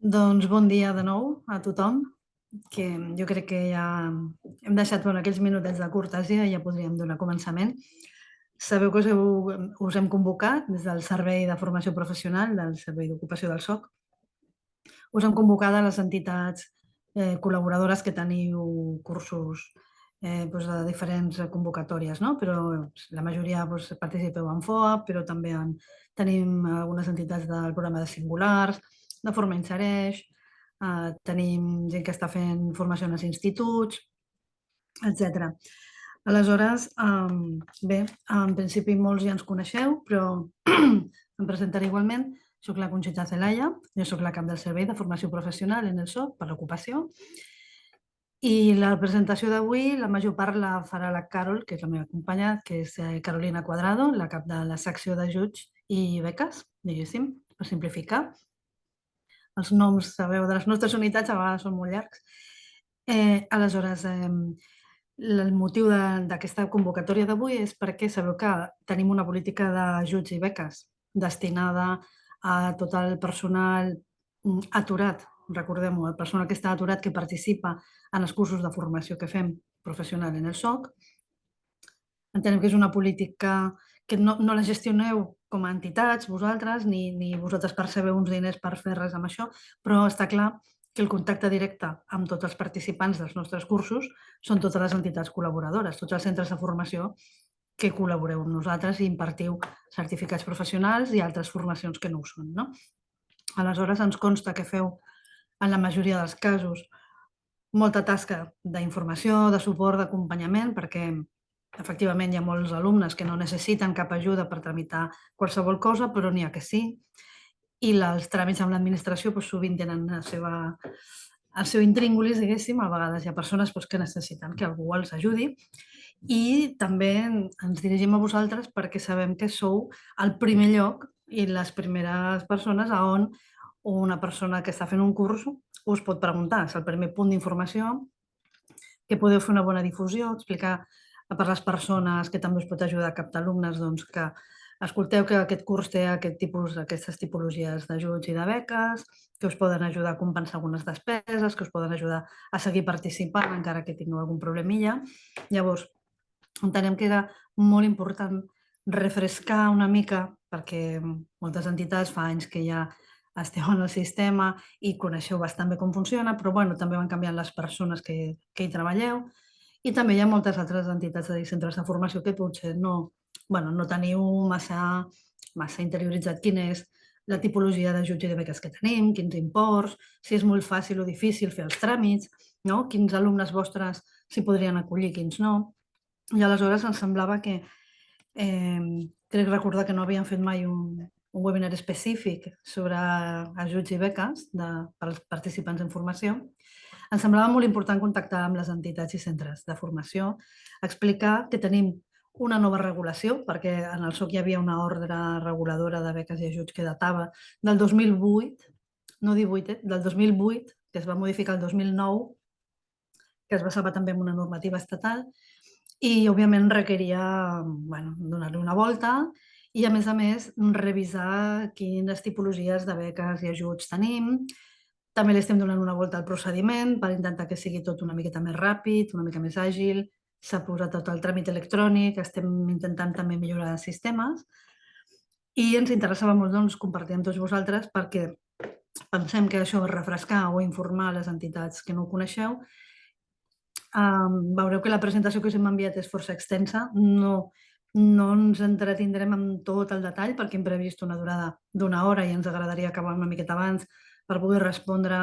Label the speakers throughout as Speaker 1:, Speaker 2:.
Speaker 1: Doncs bon dia de nou a tothom, que jo crec que ja hem deixat aquells minutets de cortesia i ja podríem donar començament. Sabeu que us hem convocat des del Servei de Formació Professional del Servei d'Ocupació del SOC. Us hem convocat a les entitats col·laboradores que teniu cursos de diferents convocatòries, no? Però la majoria participeu en FOAP, però també tenim algunes entitats del programa de Singulars, de Forma Insereix, tenim gent que està fent formació en els instituts, etc. Aleshores, bé, en principi molts ja ens coneixeu, però em presentaré igualment. Soc la Conxita Zelaya, jo soc la cap del Servei de Formació Professional en el SOC per l'ocupació. I la presentació d'avui, la major part la farà la Carol, que és la meva companya, que és Carolina Cuadrado, la cap de la secció d'ajuts i beques, diguéssim, per simplificar. Els noms, sabeu, de les nostres unitats a vegades són molt llargs. Aleshores, el motiu d'aquesta convocatòria d'avui és perquè sabeu que tenim una política d'ajuts i beques destinada a tot el personal aturat, recordem-ho, el personal que està aturat que participa en els cursos de formació que fem professional en el SOC. Entenem que és una política que no la gestioneu com a entitats, vosaltres, ni vosaltres percebeu uns diners per fer res amb això, però està clar que el contacte directe amb tots els participants dels nostres cursos són totes les entitats col·laboradores, tots els centres de formació que col·laboreu amb nosaltres i impartiu certificats professionals i altres formacions que no ho són, no? Aleshores, ens consta que feu, en la majoria dels casos, molta tasca d'informació, de suport, d'acompanyament, perquè efectivament hi ha molts alumnes que no necessiten cap ajuda per tramitar qualsevol cosa, però n'hi ha que sí. I els tràmits amb l'administració sovint tenen el seu intríngulis, diguéssim. A vegades hi ha persones que necessiten que algú els ajudi. I també ens dirigim a vosaltres perquè sabem que sou el primer lloc i les primeres persones a on una persona que està fent un curs us pot preguntar. És el primer punt d'informació, que podeu fer una bona difusió, explicar per les persones que també us pot ajudar a captar alumnes, doncs, que escolteu que aquest curs té aquestes tipologies d'ajuts i de beques, que us poden ajudar a compensar algunes despeses, que us poden ajudar a seguir participant encara que tingueu algun problemilla. Llavors, entenem que era molt important refrescar una mica, perquè moltes entitats fa anys que ja esteu en el sistema i coneixeu bastant bé com funciona, però també van canviant les persones que hi treballeu. I també hi ha moltes altres entitats i centres de formació que potser no teniu massa interioritzat quina és la tipologia d'ajuts i de beques que tenim, quins imports, si és molt fàcil o difícil fer els tràmits, no? Quins alumnes vostres s'hi podrien acollir, quins no. I aleshores ens semblava que, crec recordar que no havíem fet mai un webinar específic sobre ajuts i beques per als participants en formació. Ens semblava molt important contactar amb les entitats i centres de formació, explicar que tenim una nova regulació, perquè en el SOC hi havia una ordre reguladora de beques i ajuts que datava del 2008, no 18, del 2008, que es va modificar el 2009, que es basava també en una normativa estatal, i òbviament requeria donar-li una volta i, a més, revisar quines tipologies de beques i ajuts tenim. També li estem donant una volta al procediment per intentar que sigui tot una miqueta més ràpid, una mica més àgil. S'ha posat tot el tràmit electrònic, estem intentant també millorar els sistemes i ens interessava molt compartir amb tots vosaltres perquè pensem que això és refrescar o informar les entitats que no ho coneixeu. Veureu que la presentació que us hem enviat és força extensa. No ens entretindrem en tot el detall perquè hem previst una durada d'1 hora i ens agradaria acabar una miqueta abans per poder respondre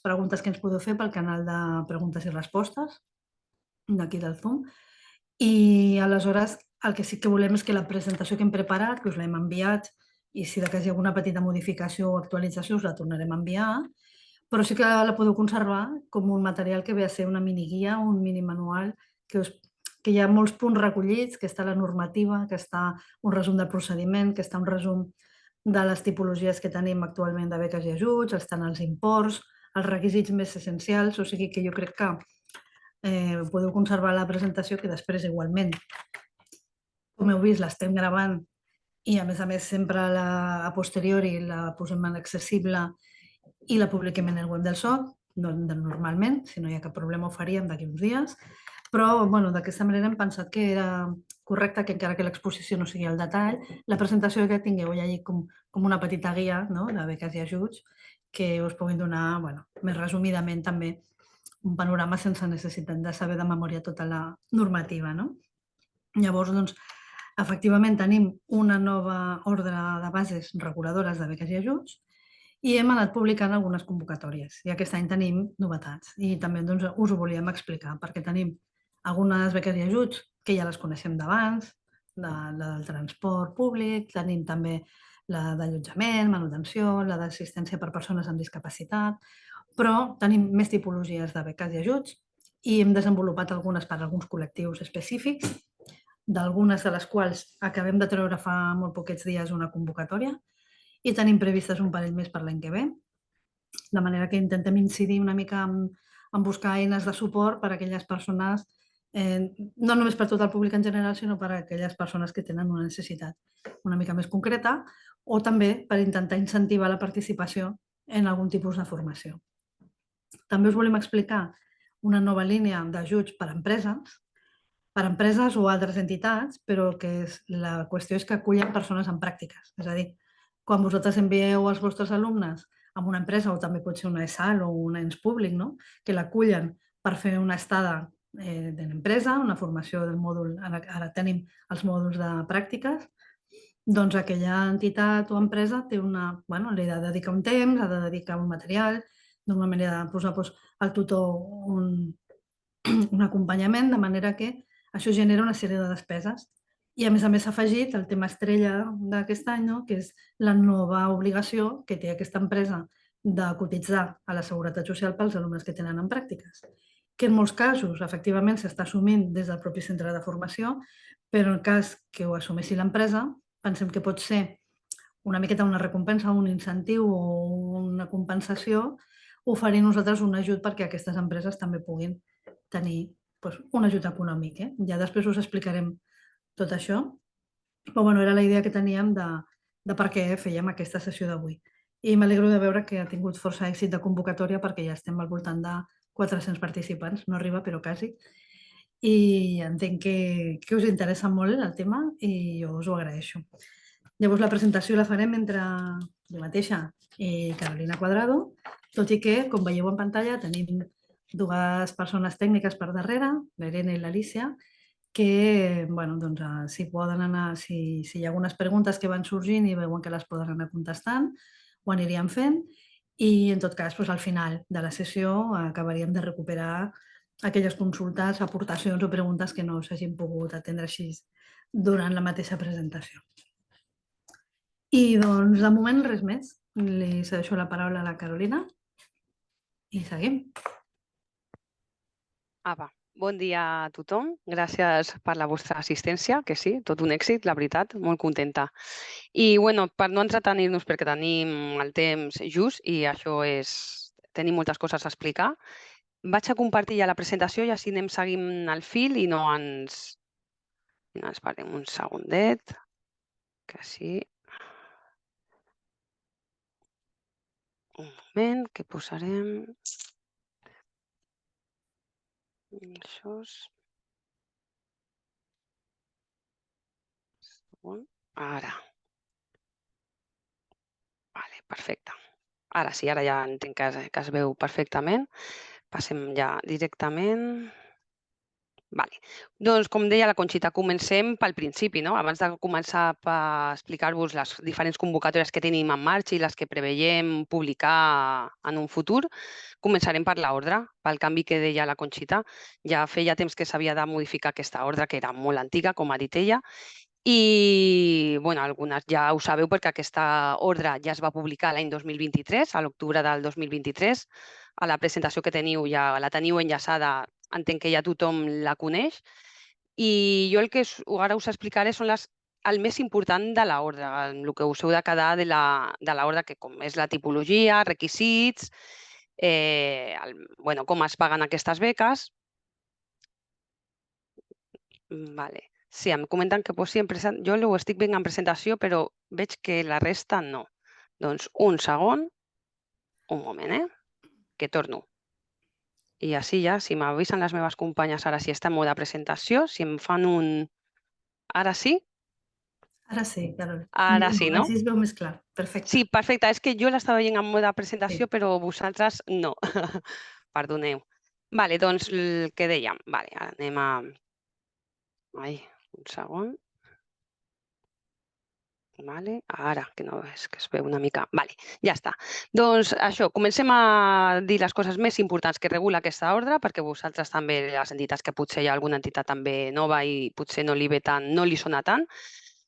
Speaker 1: preguntes que ens podeu fer pel canal de preguntes i respostes d'aquí del Zoom. I aleshores el que sí que volem és que la presentació que hem preparat, que us l'hem enviat, i si de cas hi ha alguna petita modificació o actualització us la tornarem a enviar, però sí que la podeu conservar com un material que ve a ser una miniguia, un mini manual, que hi ha molts punts recollits, que està la normativa, que està un resum del procediment, que està un resum de les tipologies que tenim actualment de beques i ajuts, estan els imports, els requisits més essencials, o sigui que jo crec que podeu conservar la presentació, que després igualment, com heu vist, l'estem gravant i a més sempre a posteriori la posem en accessible i la publiquem en el web del SOC, normalment, si no hi ha cap problema ho faríem d'aquí uns dies, però d'aquesta manera hem pensat que era correcte que encara que l'exposició no sigui al detall, la presentació que tingueu allà com una petita guia de beques i ajuts que us puguin donar més resumidament també un panorama sense necessitat de saber de memòria tota la normativa. Llavors, efectivament, tenim una nova ordre de bases reguladores de beques i ajuts i hem anat publicant algunes convocatòries. I aquest any tenim novetats i també us ho volíem explicar perquè tenim algunes beques i ajuts que ja les coneixem d'abans, la del transport públic, tenim també la d'allotjament, manutenció, la d'assistència per persones amb discapacitat, però tenim més tipologies de beques i ajuts i hem desenvolupat algunes per a alguns col·lectius específics, d'algunes de les quals acabem de treure fa molt poquets dies una convocatòria i tenim previstes un parell més per l'any que ve, de manera que intentem incidir una mica en buscar eines de suport per a aquelles persones, no només per tot el públic en general, sinó per a aquelles persones que tenen una necessitat una mica més concreta o també per intentar incentivar la participació en algun tipus de formació. També us volem explicar una nova línia d'ajuts per a empreses o altres entitats, però la qüestió és que acullen persones en pràctiques. És a dir, quan vosaltres envieu els vostres alumnes a una empresa, o també pot ser una ESAL o un ens públic, que l'acullen per fer una estada de l'empresa, una formació del mòdul, ara tenim els mòduls de pràctiques, doncs aquella entitat o empresa té li ha de dedicar un temps, ha de dedicar un material, normalment hi ha de posar al tutor un acompanyament, de manera que això genera una sèrie de despeses. I a més s'ha afegit el tema estrella d'aquest any, que és la nova obligació que té aquesta empresa de cotitzar a la Seguretat Social pels alumnes que tenen en pràctiques, que en molts casos, efectivament, s'està assumint des del propi centre de formació, però en el cas que ho assumeixi l'empresa, pensem que pot ser una miqueta una recompensa, un incentiu o una compensació, oferir nosaltres un ajut perquè aquestes empreses també puguin tenir un ajut econòmic. Ja després us explicarem tot això, però era la idea que teníem de per què fèiem aquesta sessió d'avui. I m'alegro de veure que ha tingut força èxit de convocatòria perquè ja estem al voltant de 400 participants, no arriba, però quasi. I entenc que us interessa molt el tema i jo us ho agraeixo. Llavors, la presentació la farem entre jo mateixa i Carolina Cuadrado, tot i que, com veieu en pantalla, tenim dues persones tècniques per darrere, l'Irene i l'Alícia, que, si poden anar, si hi ha algunes preguntes que van sorgint i veuen que les poden anar contestant, ho aniríem fent i, en tot cas, al final de la sessió acabaríem de recuperar aquelles consultes, aportacions o preguntes que no s'hagin pogut atendre així durant la mateixa presentació. I, de moment, res més. Li cedeixo la paraula a la Carolina i seguim.
Speaker 2: Bon dia a tothom. Gràcies per la vostra assistència, que sí, tot un èxit, la veritat, molt contenta. I, per no entretenir-nos, perquè tenim el temps just i això tenim moltes coses a explicar, vaig a compartir ja la presentació i així anem seguint el fil i no ens parem un segundet, que sí. Un moment, que posarem... Això és... Ara. Vale, perfecte. Ara sí, ara ja entenc que es veu perfectament. Passem ja directament. Vale. Doncs, com deia la Conxita, comencem pel principi, no? Abans de començar a explicar-vos les diferents convocatòries que tenim en marxa i les que preveiem publicar en un futur, començarem per l'ordre, pel canvi que deia la Conxita. Ja feia temps que s'havia de modificar aquesta ordre, que era molt antiga, com ha dit ella, i algunes ja ho sabeu perquè aquesta ordre ja es va publicar l'any 2023, a l'octubre del 2023. A la presentació que teniu ja la teniu enllaçada, entenc que ja tothom la coneix. I jo el que ara us explicaré són el més important de l'ordre, el que us heu de quedar de l'ordre, que com és la tipologia, requisits, com es paguen aquestes beques. Vale. Sí, em comenten que posi en presentació. Jo ho estic veient en presentació, però veig que la resta no. Doncs un segon. Un moment, que torno. I així ja, si m'avisen les meves companyes ara si està en mode presentació, si em fan un... Ara sí?
Speaker 1: Ara sí, Carol.
Speaker 2: Ara sí, no?
Speaker 1: Així es veu més clar. Perfecte.
Speaker 2: Sí, perfecte. És que jo l'estava veient en mode
Speaker 1: Sí.
Speaker 2: presentació, però vosaltres no. Perdoneu. Vale, doncs el que dèiem. Vale, ara anem a... Ai, un segon. Vale, ara, que no és que es veu una mica... Vale, ja està. Doncs això, comencem a dir les coses més importants que regula aquesta ordre, perquè vosaltres també, les entitats que potser hi ha alguna entitat també nova i potser no li ve tant, no li sona tant.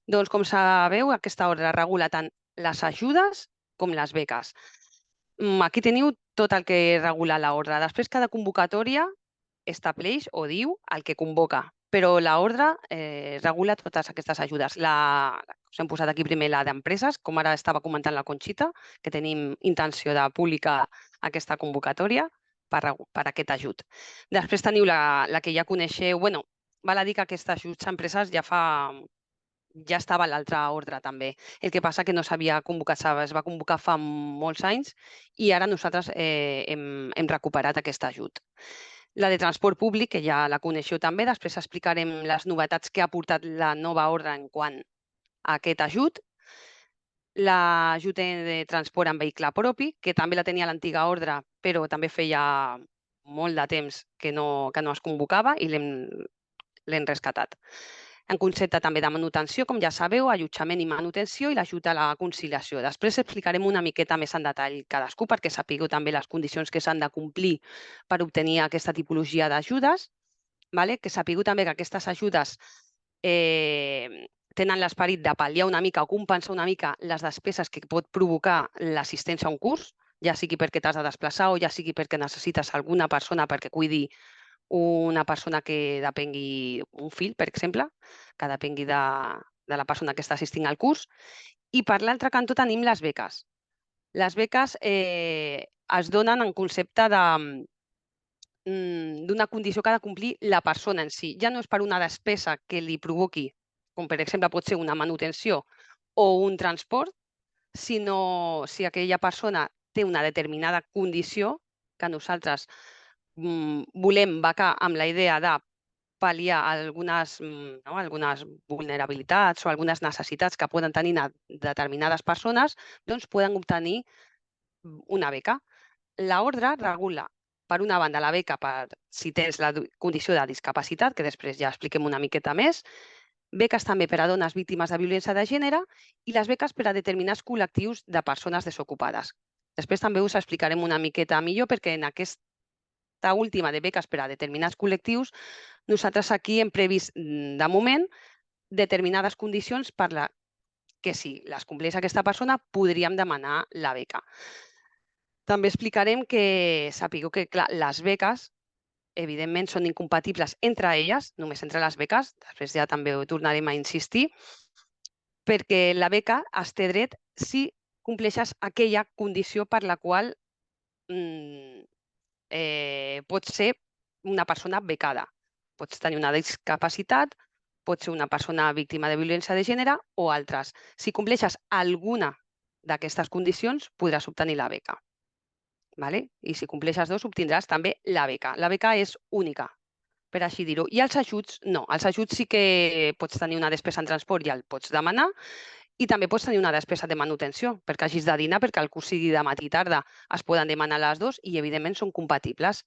Speaker 2: Doncs com sabeu, aquesta ordre regula tant les ajudes com les beques. Aquí teniu tot el que regula l'ordre. Després, cada convocatòria estableix o diu el que convoca, però l'ordre regula totes aquestes ajudes. Us hem posat aquí primer la d'empreses, com ara estava comentant la Conxita, que tenim intenció de publicar aquesta convocatòria per aquest ajut. Després teniu la que ja coneixeu, bueno, val a dir que aquests ajuts a empreses ja estava a l'altre ordre també. El que passa que no s'havia convocat, es va convocar fa molts anys i ara nosaltres hem recuperat aquest ajut. La de transport públic, que ja la coneixeu també, després explicarem les novetats que ha portat la nova ordre en quant a aquest ajut. L'ajut de transport en vehicle propi, que també la tenia l'antiga ordre, però també feia molt de temps que no es convocava i l'hem rescatat. En concepte també de manutenció, com ja sabeu, allotjament i manutenció i l'ajut a la conciliació. Després explicarem una miqueta més en detall cadascú perquè sapigueu també les condicions que s'han de complir per obtenir aquesta tipologia d'ajudes, que sapigueu també que aquestes ajudes tenen l'esperit de pal·liar una mica o compensar una mica les despeses que pot provocar l'assistència a un curs, ja sigui perquè t'has de desplaçar o ja sigui perquè necessites alguna persona perquè cuidi una persona que depengui, un fill, per exemple, que depengui de la persona que està assistint al curs. I per l'altre cantó tenim les beques. Les beques es donen en concepte d'una condició que ha de complir la persona en si. Ja no és per una despesa que li provoqui, com per exemple pot ser una manutenció o un transport, sinó si aquella persona té una determinada condició que nosaltres volem becar amb la idea de pal·liar algunes vulnerabilitats o algunes necessitats que poden tenir determinades persones, doncs poden obtenir una beca. L'ordre regula, per una banda, la beca per si tens la condició de discapacitat, que després ja expliquem una miqueta més, beques també per a dones víctimes de violència de gènere i les beques per a determinats col·lectius de persones desocupades. Després també us explicarem una miqueta millor perquè en aquesta última de beques per a determinats col·lectius nosaltres aquí hem previst de moment determinades condicions per la que si les compleix aquesta persona podríem demanar la beca. També explicarem que sapigueu que clar, les beques evidentment són incompatibles entre elles, només entre les beques, després ja també ho tornarem a insistir, perquè la beca es té dret si compleixes aquella condició per la qual pots ser una persona becada. Pots tenir una discapacitat, pots ser una persona víctima de violència de gènere o altres. Si compleixes alguna d'aquestes condicions, podràs obtenir la beca. I si compleixes dos, obtindràs també la beca. La beca és única, per així dir-ho. I els ajuts, no. Els ajuts sí que pots tenir una despesa en transport i el pots demanar i també pots tenir una despesa de manutenció, perquè hagis de dinar, perquè el curs sigui de matí i tarda. Es poden demanar les dues i, evidentment, són compatibles.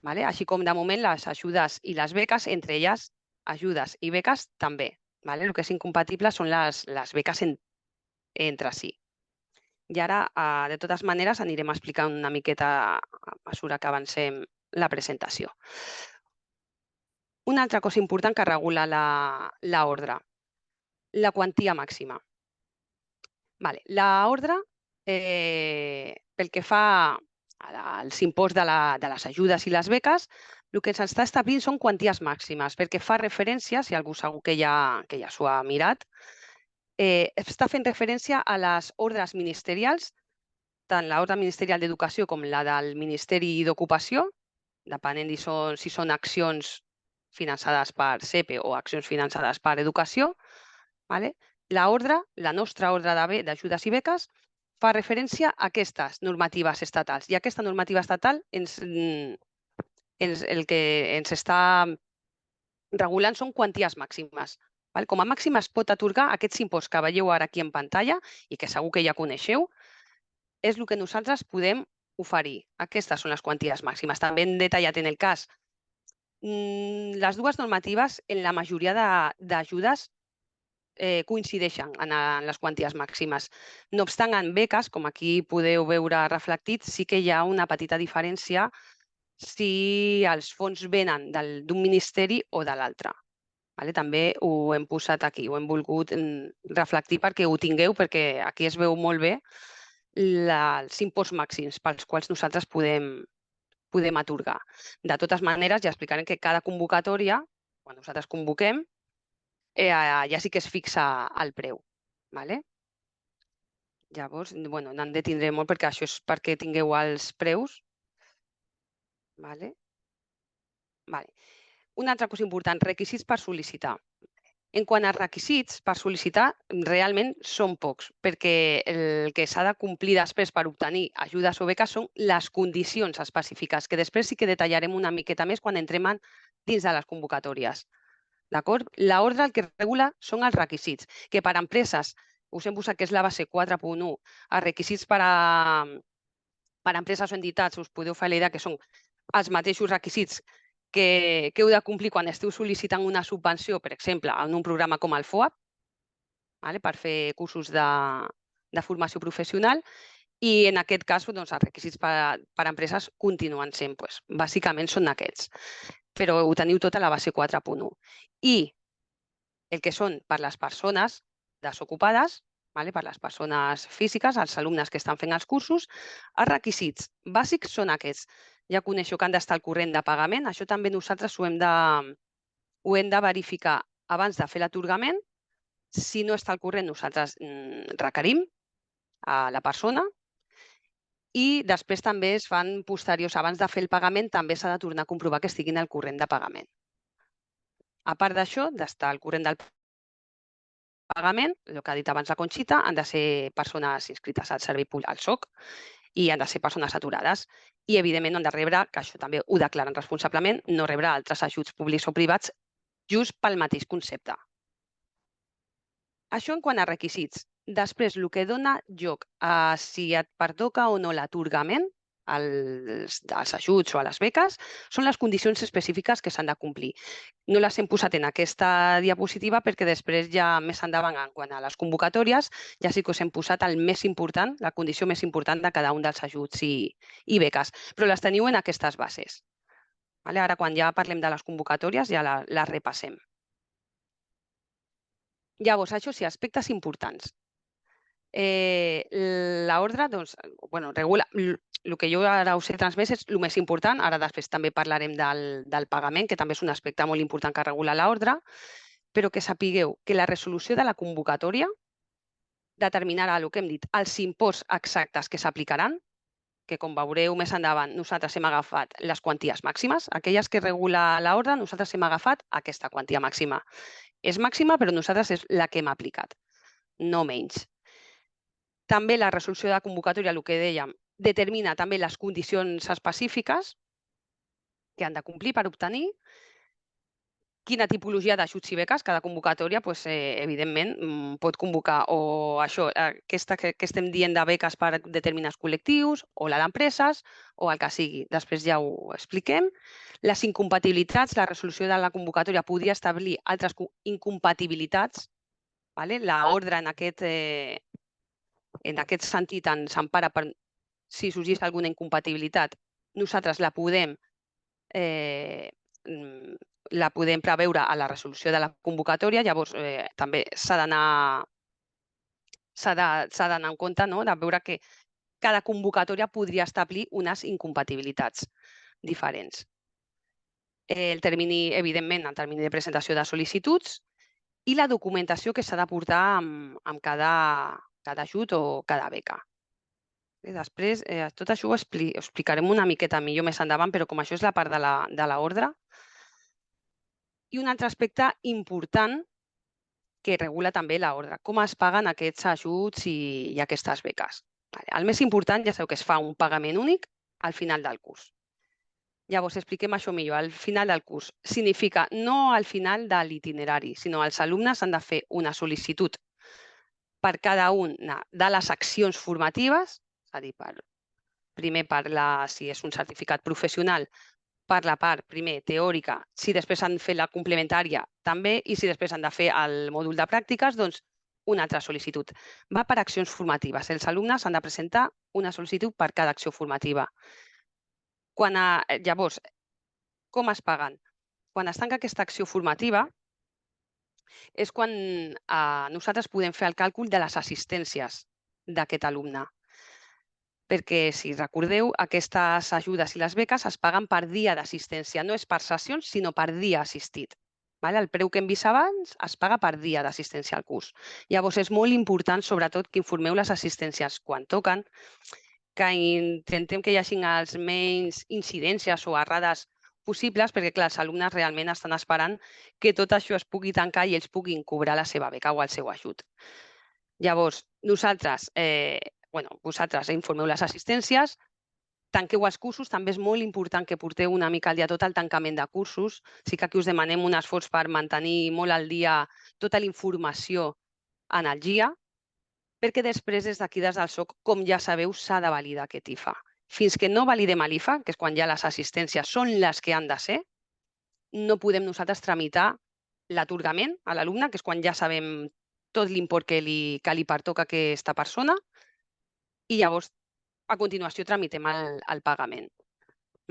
Speaker 2: Així com, de moment, les ajudes i les beques, entre elles, ajudes i beques també. El que és incompatible són les beques entre si. I ara, de totes maneres, anirem explicant una miqueta a mesura que avancem la presentació. Una altra cosa important que regula l'ordre, la quantia màxima. L'ordre, pel que fa als imports de les ajudes i les beques, el que ens està establint són quanties màximes, perquè fa referència, si algú segur que ja s'ho ha mirat, està fent referència a les ordres ministerials, tant l'ordre ministerial d'Educació com la del Ministeri d'Ocupació, depenent si són accions finançades per SEPE o accions finançades per Educació. La nostra ordre d'ajudes i beques fa referència a aquestes normatives estatals. I aquesta normativa estatal el que ens està regulant són quanties màximes. Com a màxim es pot atorgar aquests imports que veieu ara aquí en pantalla i que segur que ja coneixeu, és el que nosaltres podem oferir. Aquestes són les quanties màximes. També hem detallat en el cas. Les dues normatives en la majoria d'ajudes coincideixen en les quanties màximes. No obstant, en beques, com aquí podeu veure reflectit, sí que hi ha una petita diferència si els fons venen d'un ministeri o de l'altre. També ho hem posat aquí, ho hem volgut reflectir perquè ho tingueu, perquè aquí es veu molt bé els imports màxims pels quals nosaltres podem atorgar. De totes maneres, ja explicarem que cada convocatòria, quan nosaltres convoquem, ja sí que es fixa el preu. Llavors, no en detindré molt perquè això és perquè tingueu els preus. Una altra cosa important, requisits per sol·licitar. En quant als requisits per sol·licitar, realment són pocs, perquè el que s'ha de complir després per obtenir ajudes o beques són les condicions específiques, que després sí que detallarem una miqueta més quan entrem dins de les convocatòries. D'acord? L'ordre el que regula són els requisits, que per a empreses, us hem posat que és la base 4.1, els requisits per a empreses o entitats us podeu fer la idea que són els mateixos requisits que heu de complir quan esteu sol·licitant una subvenció, per exemple, en un programa com el FOAP, per fer cursos de formació professional, i en aquest cas els requisits per a empreses continuen sent, bàsicament són aquests, però ho teniu tot a la base 4.1. I el que són per les persones desocupades, per les persones físiques, els alumnes que estan fent els cursos, els requisits bàsics són aquests. Ja coneixeu que han d'estar al corrent de pagament. Això també nosaltres ho hem de verificar abans de fer l'atorgament. Si no està al corrent, nosaltres requerim a la persona i després també es fan posteriors. Abans de fer el pagament també s'ha de tornar a comprovar que estiguin al corrent de pagament. A part d'això, d'estar al corrent del pagament, el que ha dit abans la Conxita, han de ser persones inscrites al servei públic, al SOC, i han de ser persones aturades. I, evidentment, no han de rebre, que això també ho declaren responsablement, no rebre altres ajuts públics o privats just pel mateix concepte. Això en quant a requisits. Després, el que dona lloc a si et pertoca o no l'atorgament als ajuts o a les beques són les condicions específiques que s'han de complir. No les hem posat en aquesta diapositiva perquè després ja més endavant, quant a les convocatòries, ja sí que us hem posat el més important, la condició més important de cada un dels ajuts i beques, però les teniu en aquestes bases. Ara, quan ja parlem de les convocatòries, ja les repassem. Llavors, això sí, aspectes importants. L'ordre regula, el que jo ara us he transmès és el més important, ara després també parlarem del pagament, que també és un aspecte molt important que regula l'ordre, però que sapigueu que la resolució de la convocatòria determinarà el que hem dit, els imports exactes que s'aplicaran, que com veureu més endavant, nosaltres hem agafat les quanties màximes, aquelles que regula l'ordre, nosaltres hem agafat aquesta quantia màxima. És màxima, però nosaltres és la que hem aplicat, no menys. També la resolució de convocatòria, el que dèiem, determina també les condicions específiques que han de complir per obtenir, quina tipologia d'ajuts i beques. Cada convocatòria, evidentment, pot convocar o això, aquesta que estem dient de beques per a determinats col·lectius, o la d'empreses, o el que sigui. Després ja ho expliquem. Les incompatibilitats, la resolució de la convocatòria podria establir altres incompatibilitats. L'ordre en aquest sentit s'empara per si sorgís alguna incompatibilitat, nosaltres la podem preveure a la resolució de la convocatòria. Llavors, també s'ha d'anar en compte de veure que cada convocatòria podria establir unes incompatibilitats diferents. El termini, evidentment, el termini de presentació de sol·licituds i la documentació que s'ha de portar amb cada ajut o cada beca. Després, tot això ho explicarem una miqueta millor més endavant, però com això és la part de l'ordre. I un altre aspecte important que regula també l'ordre, com es paguen aquests ajuts i aquestes beques. El més important, ja sabeu que es fa un pagament únic al final del curs. Llavors, expliquem això millor. Al final del curs significa no al final de l'itinerari, sinó els alumnes han de fer una sol·licitud per cada una de les accions formatives, és a dir, primer si és un certificat professional, per la part, primer, teòrica, si després han fet la complementària també, i si després han de fer el mòdul de pràctiques, doncs una altra sol·licitud. Va per accions formatives. Els alumnes han de presentar una sol·licitud per cada acció formativa. Llavors, com es paguen? Quan es tanca aquesta acció formativa és quan nosaltres podem fer el càlcul de les assistències d'aquest alumne. Perquè, si recordeu, aquestes ajudes i les beques es paguen per dia d'assistència. No és per sessions, sinó per dia assistit. El preu que hem vist abans es paga per dia d'assistència al curs. Llavors, és molt important, sobretot, que informeu les assistències quan toquen, que intentem que hi hagi els menys incidències o errades possibles, perquè, clar, els alumnes realment estan esperant que tot això es pugui tancar i ells puguin cobrar la seva beca o el seu ajut. Llavors, vosaltres informeu les assistències, tanqueu els cursos, també és molt important que porteu una mica al dia tot el tancament de cursos. Sí que aquí us demanem un esforç per mantenir molt al dia tota la informació en el GIA, perquè després, des d'aquí, des del SOC, com ja sabeu, s'ha de validar aquest IFA. Fins que no validem l'IFA, que és quan ja les assistències són les que han de ser, no podem nosaltres tramitar l'atorgament a l'alumne, que és quan ja sabem tot l'import que li pertoca a aquesta persona, i llavors, a continuació, tramitem el pagament.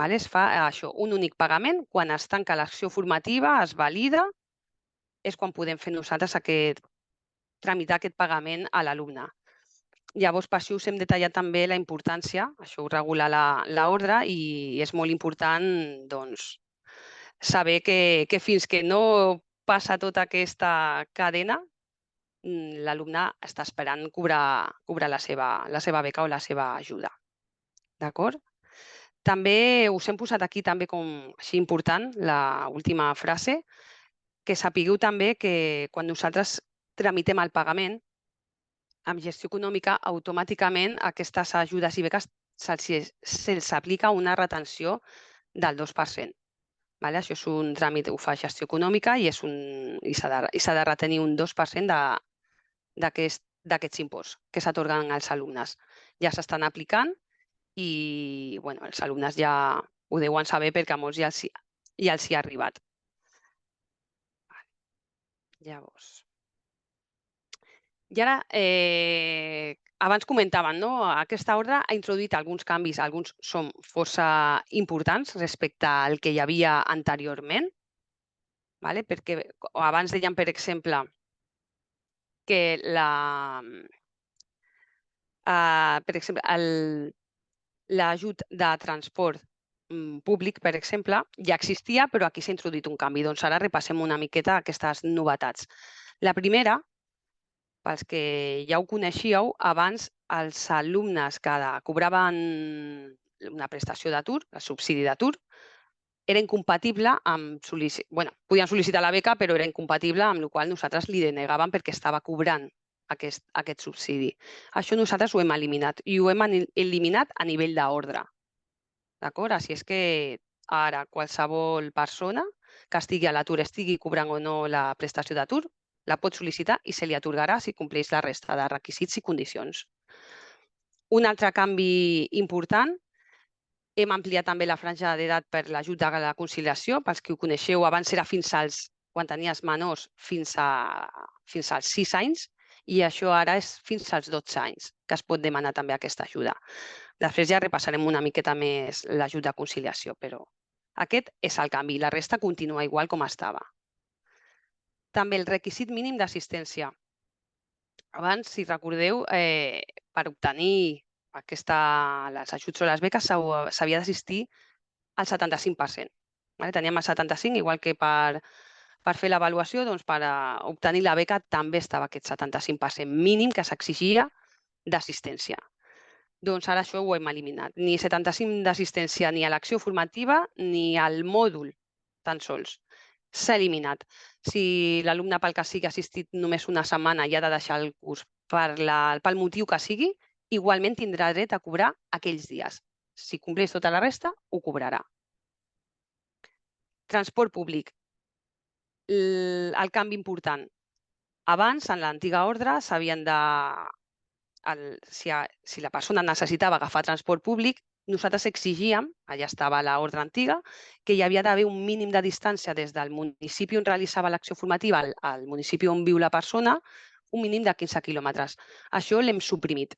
Speaker 2: Es fa això, un únic pagament. Quan es tanca l'acció formativa, es valida, és quan podem fer nosaltres tramitar aquest pagament a l'alumne. Llavors, per això us hem detallat també la importància, això ho regula l'ordre, i és molt important saber que fins que no passa tota aquesta cadena, l'alumne està esperant cobrar la seva beca o la seva ajuda. D'acord? També us hem posat aquí també com així important l'última frase, que sapigueu també que quan nosaltres tramitem el pagament amb gestió econòmica, automàticament aquestes ajudes i beques se'ls aplica una retenció del 2%. Això és un tràmit, ho fa gestió econòmica i s'ha de retenir un 2% d'aquests imports que s'atorguen als alumnes. Ja s'estan aplicant i els alumnes ja ho deuen saber perquè a molts ja els hi ha arribat. Llavors. I ara, abans comentàvem, aquesta ordre ha introduït alguns canvis, alguns són força importants respecte al que hi havia anteriorment, perquè abans dèiem, per exemple, que l'ajut de transport públic, per exemple, ja existia, però aquí s'ha introduït un canvi. Doncs ara repassem una miqueta aquestes novetats. La primera, pels que ja ho coneixíeu, abans els alumnes que cobraven una prestació d'atur, el subsidi d'atur, era incompatible amb podien sol·licitar la beca, però era incompatible, amb la qual cosa nosaltres li denegàvem perquè estava cobrant aquest subsidi. Això nosaltres ho hem eliminat i ho hem eliminat a nivell d'ordre. D'acord? Així és que ara qualsevol persona que estigui a l'atur, estigui cobrant o no la prestació d'atur, la pot sol·licitar i se li atorgarà si compleix la resta de requisits i condicions. Un altre canvi important, hem ampliat també la franja d'edat per l'ajut a la conciliació. Pels que ho coneixeu, abans era quan tenies menors, fins als 6 anys, i això ara és fins als 12 anys, que es pot demanar també aquesta ajuda. Després ja repassarem una miqueta més l'ajut de conciliació, però aquest és el canvi. La resta continua igual com estava. També el requisit mínim d'assistència. Abans, si recordeu, per obtenir els ajuts o les beques s'havia d'assistir al 75%. Teníem el 75%, igual que per fer l'avaluació, doncs per obtenir la beca també estava aquest 75% mínim que s'exigia d'assistència. Doncs ara això ho hem eliminat. Ni 75 d'assistència ni a l'acció formativa ni al mòdul, tan sols. S'ha eliminat. Si l'alumne pel que sigui ha assistit només una setmana i ha de deixar el curs pel motiu que sigui, igualment tindrà dret a cobrar aquells dies. Si compleix tota la resta, ho cobrarà. Transport públic. El canvi important. Abans, en l'antiga ordre, s'havien de... Si la persona necessitava agafar transport públic, nosaltres exigíem, allà estava l'ordre antiga, que hi havia d'haver un mínim de distància des del municipi on realitzava l'acció formativa al municipi on viu la persona, un mínim de 15 quilòmetres. Això l'hem suprimit.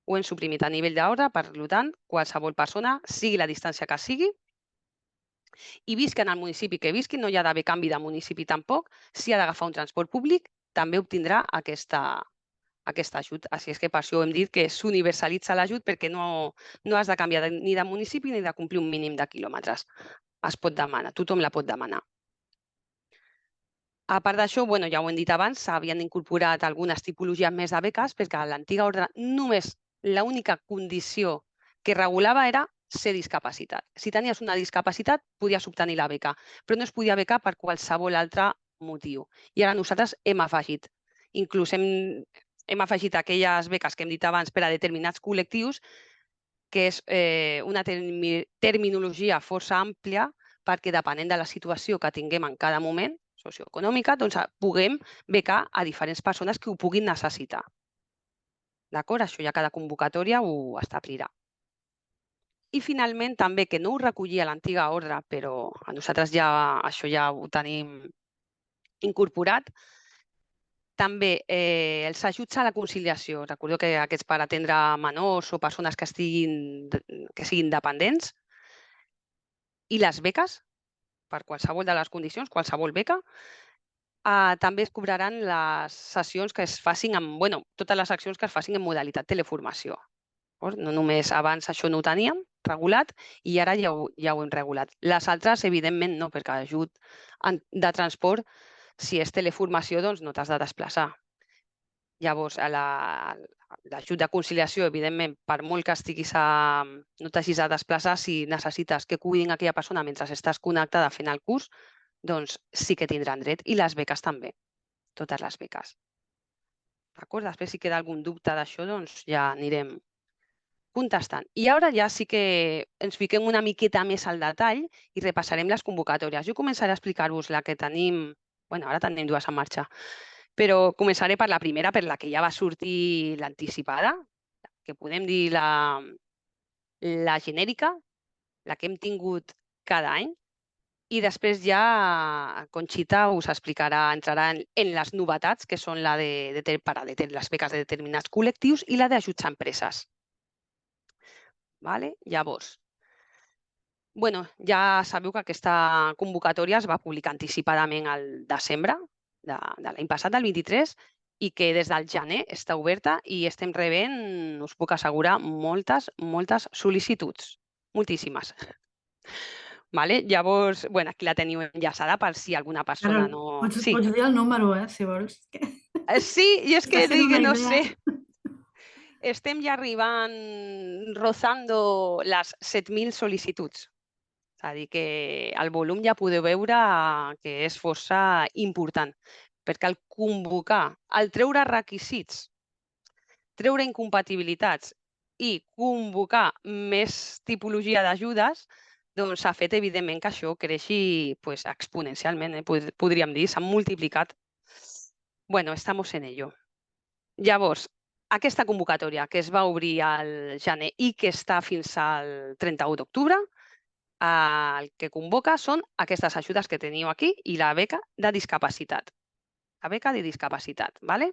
Speaker 2: Ho hem suprimit a nivell d'ordre, per tant, qualsevol persona, sigui la distància que sigui, i visqui en el municipi que visqui, no hi ha d'haver canvi de municipi tampoc, si ha d'agafar un transport públic, també obtindrà aquest ajut. Així és que per això hem dit que s'universalitza l'ajut perquè no has de canviar ni de municipi ni de complir un mínim de quilòmetres. Es pot demanar, tothom la pot demanar. A part d'això, ja ho hem dit abans, s'havien incorporat algunes tipologies més de beques perquè a l'antiga ordre només l'única condició que regulava era ser discapacitat. Si tenies una discapacitat, podies obtenir la beca, però no es podia becar per qualsevol altre motiu. I ara nosaltres hem afegit, inclús hem afegit aquelles beques que hem dit abans per a determinats col·lectius, que és una terminologia força àmplia perquè depenent de la situació que tinguem en cada moment socioeconòmica, doncs puguem becar a diferents persones que ho puguin necessitar. D'acord? Això ja cada convocatòria ho establirà. I finalment també, que no ho recollia l'antiga ordre, però a nosaltres això ja ho tenim incorporat, també els ajuts a la conciliació. Recordeu que aquests per atendre menors o persones que siguin dependents, i les beques, per qualsevol de les condicions, qualsevol beca, també es cobraran les sessions que es facin totes les accions que es facin en modalitat teleformació. No només abans això no ho teníem regulat i ara ja ho hem regulat. Les altres, evidentment, no, perquè ajut de transport, si és teleformació, doncs no t'has de desplaçar. Llavors, l'ajut de conciliació, evidentment, per molt que no t'hagis de desplaçar, si necessites que cuidin aquella persona mentre estàs connectada fent el curs, doncs sí que tindran dret. I les beques també, totes les beques. D'acord? Després, si queda algun dubte d'això, doncs ja anirem contestant. I ara ja sí que ens fiquem una miqueta més al detall i repassarem les convocatòries. Jo començaré a explicar-vos la que tenim, ara tenim dues en marxa, però començaré per la primera, per la que ja va sortir l'anticipada, que podem dir la genèrica, la que hem tingut cada any, i després ja Conxita us explicarà, entrarà en les novetats, que són la de les beques de determinats col·lectius i la d'ajuts a empreses. Llavors, ja sabeu que aquesta convocatòria es va publicar anticipadament al desembre de l'any passat, del 23, i que des del gener està oberta i estem rebent, us puc assegurar, moltes sol·licituds, moltíssimes. Llavors, aquí la teniu enllaçada per si alguna persona no...
Speaker 1: Pots dir el número, si vols.
Speaker 2: Sí, i és que dic que no sé. Estem ja arribant, rozando les 7.000 sol·licituds. És a dir, que el volum ja podeu veure que és força important, perquè al convocar, al treure requisits, treure incompatibilitats i convocar més tipologia d'ajudes, doncs s'ha fet, evidentment, que això creixi exponencialment, podríem dir, s'han multiplicat. Estamos en ello. Llavors, aquesta convocatòria que es va obrir al gener i que està fins al 31 d'octubre, el que convoca són aquestes ajudes que teniu aquí i la beca de discapacitat. La beca de discapacitat, ¿vale?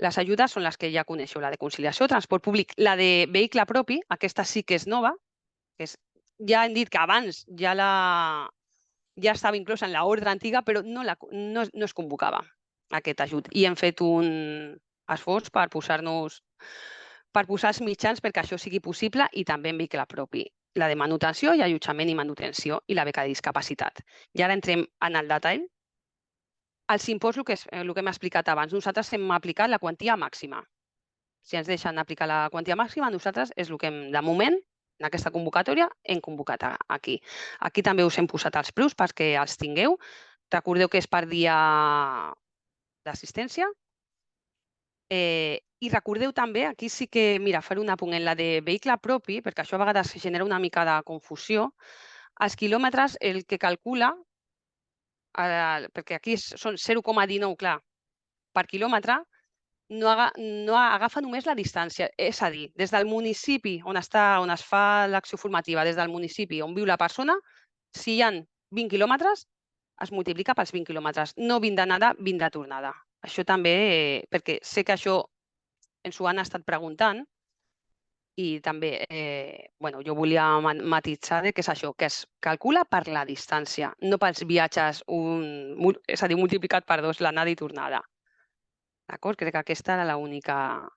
Speaker 2: Les ajudes són les que ja coneixeu, la de conciliació, transport públic, la de vehicle propi, aquesta sí que és nova, ja hem dit que abans ja estava inclosa en l'ordre antiga, però no es convocava aquest ajut. I hem fet un esforç per posar els mitjans perquè això sigui possible i també en vehicle propi. La de manutenció i allotjament i manutenció i la beca de discapacitat. I ara entrem en el detall. Els imports, el que hem explicat abans, nosaltres hem aplicat la quantia màxima. Si ens deixen aplicar la quantia màxima, nosaltres és el que de moment, en aquesta convocatòria, hem convocat aquí. Aquí també us hem posat els preus perquè els tingueu. Recordeu que és per dia d'assistència I recordeu també, aquí sí que, mira, faré un apunt en la de vehicle propi, perquè això a vegades genera una mica de confusió. Els quilòmetres, el que calcula, perquè aquí són 0,19, clar, per quilòmetre, no agafa només la distància. És a dir, des del municipi on es fa l'acció formativa, des del municipi on viu la persona, si hi ha 20 quilòmetres, es multiplica pels 20 quilòmetres. No 20 d'anada, 20 de tornada. Això també, perquè sé que això ens ho han estat preguntant, i també jo volia matisar que és això, que es calcula per la distància, no pels viatges, és a dir, multiplicat per 2 l'anada i tornada. D'acord? Crec que aquesta era l'única.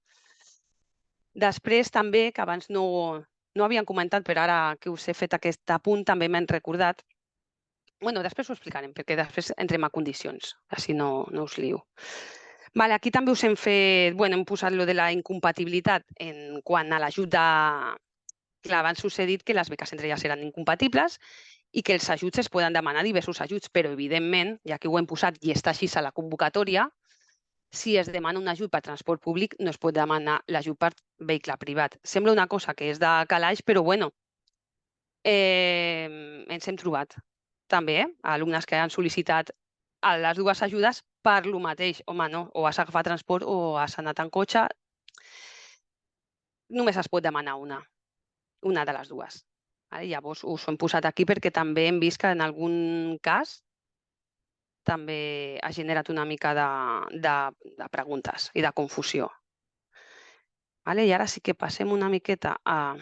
Speaker 2: Després també, que abans no havien comentat, però ara que us he fet aquest apunt també m'han recordat. Després ho explicarem, perquè després entrem a condicions, així no us lio. Aquí també us hem posat lo de la incompatibilitat en quant a l'ajuda. Clar, abans us he dit que les beques entre elles eren incompatibles i que els ajuts es poden demanar diversos ajuts, però evidentment, ja que ho hem posat i està així a la convocatòria, si es demana un ajut per transport públic no es pot demanar l'ajut per vehicle privat. Sembla una cosa que és de calaix, però ens hem trobat també alumnes que han sol·licitat les dues ajudes per lo mateix. Home, no, o has agafat transport o has anat en cotxe. Només es pot demanar una de les dues. Llavors us ho hem posat aquí perquè també hem vist que en algun cas també ha generat una mica de preguntes i de confusió. I ara sí que passem una miqueta a...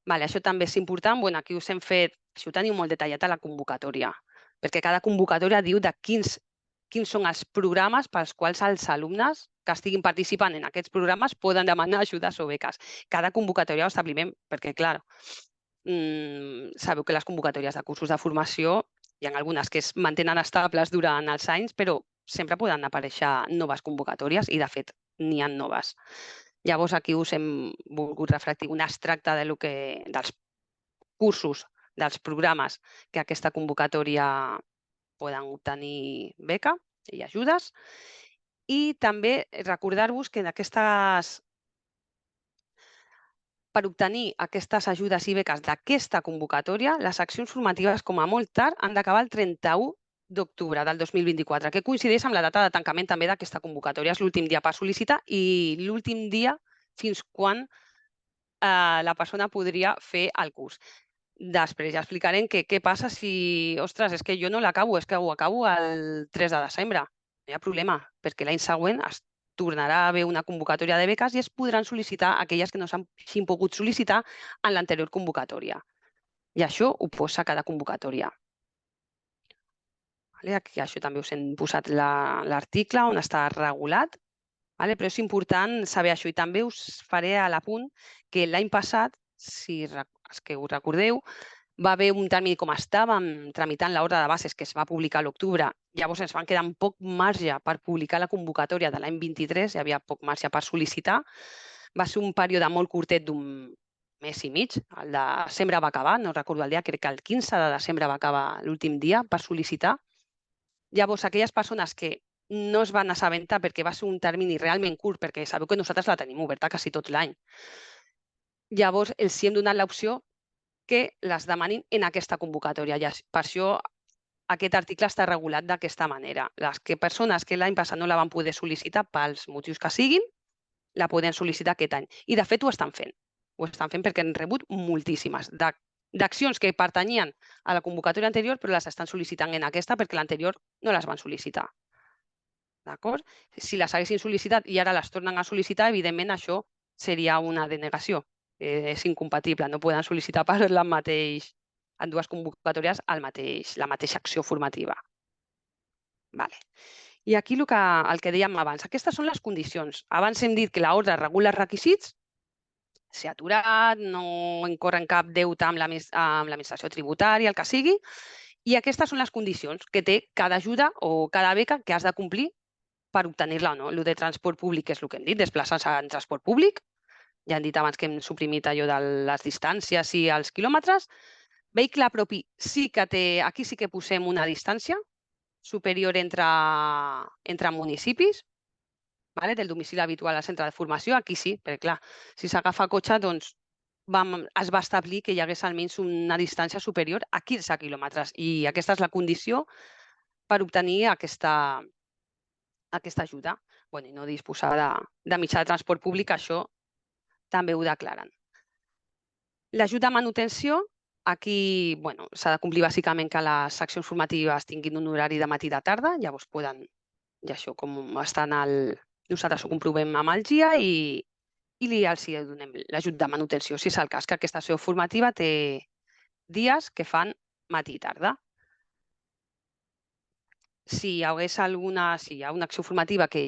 Speaker 2: Això també és important. Aquí us hem fet... Això ho teniu molt detallat a la convocatòria, perquè cada convocatòria diu de quins són els programes pels quals els alumnes que estiguin participant en aquests programes poden demanar ajudes o beques. Cada convocatòria ho establiment, perquè, clar, sabeu que les convocatòries de cursos de formació hi ha algunes que es mantenen estables durant els anys, però sempre poden aparèixer noves convocatòries i, de fet, n'hi ha noves. Llavors, aquí us hem volgut reflectir un extracte dels cursos, dels programes que aquesta convocatòria poden obtenir beca i ajudes. I també recordar-vos que per obtenir aquestes ajudes i beques d'aquesta convocatòria, les accions formatives, com a molt tard, han d'acabar el 31 d'octubre del 2024, que coincideix amb la data de tancament també d'aquesta convocatòria. És l'últim dia per sol·licitar i l'últim dia fins quan la persona podria fer el curs. Després ja explicarem què passa si, ostres, és que jo no l'acabo, és que ho acabo el 3 de desembre. No hi ha problema, perquè l'any següent es tornarà a haver una convocatòria de beques i es podran sol·licitar aquelles que no s'hagin pogut sol·licitar en l'anterior convocatòria. I això ho posa cada convocatòria. Aquí això també us hem posat l'article on està regulat, però és important saber això. I també us faré a l'apunt que l'any passat, si que us recordeu, va haver un termini, com estàvem tramitant l'ordre de bases que es va publicar a l'octubre, llavors ens van quedar amb poc marge per publicar la convocatòria de l'any 23, hi havia poc marge per sol·licitar. Va ser un període molt curtet d'un mes i mig, el de desembre va acabar, no recordo el dia, crec que el 15 de desembre va acabar l'últim dia per sol·licitar. Llavors, aquelles persones que no es van assabentar perquè va ser un termini realment curt, perquè sabeu que nosaltres la tenim oberta quasi tot l'any. Llavors, els hem donat l'opció que les demanin en aquesta convocatòria. Per això aquest article està regulat d'aquesta manera. Les persones que l'any passat no la van poder sol·licitar pels motius que siguin, la poden sol·licitar aquest any. I, de fet, ho estan fent. Ho estan fent perquè han rebut moltíssimes d'accions que pertanyien a la convocatòria anterior, però les estan sol·licitant en aquesta perquè l'anterior no les van sol·licitar. D'acord? Si les haguessin sol·licitat i ara les tornen a sol·licitar, evidentment això seria una denegació. És incompatible, no poden sol·licitar per en dues convocatòries la mateixa acció formativa. I aquí el que dèiem abans, aquestes són les condicions. Abans hem dit que l'ordre regula els requisits, ser aturat, no incorre en cap deute amb l'administració tributària, el que sigui, i aquestes són les condicions que té cada ajuda o cada beca que has de complir per obtenir-la o no. El de transport públic és el que hem dit, desplaçar-se en transport públic. Ja hem dit abans que hem suprimit allò de les distàncies i els quilòmetres. Vehicle propi sí que té, aquí sí que posem una distància superior entre municipis. del domicili habitual al centre de formació, aquí sí, perquè clar, si s'agafa cotxe, doncs es va establir que hi hagués almenys una distància superior a 15 quilòmetres i aquesta és la condició per obtenir aquesta ajuda. I no disposar de mitjà de transport públic, això també ho declaren. L'ajut de manutenció, aquí s'ha de complir bàsicament que les seccions formatives tinguin un horari de matí i de tarda, llavors poden, i això com està nosaltres ho comprovem amb el GIA i els donem l'ajut de manutenció, si és el cas, que aquesta secció formativa té dies que fan matí i tarda. Si hi ha una acció formativa que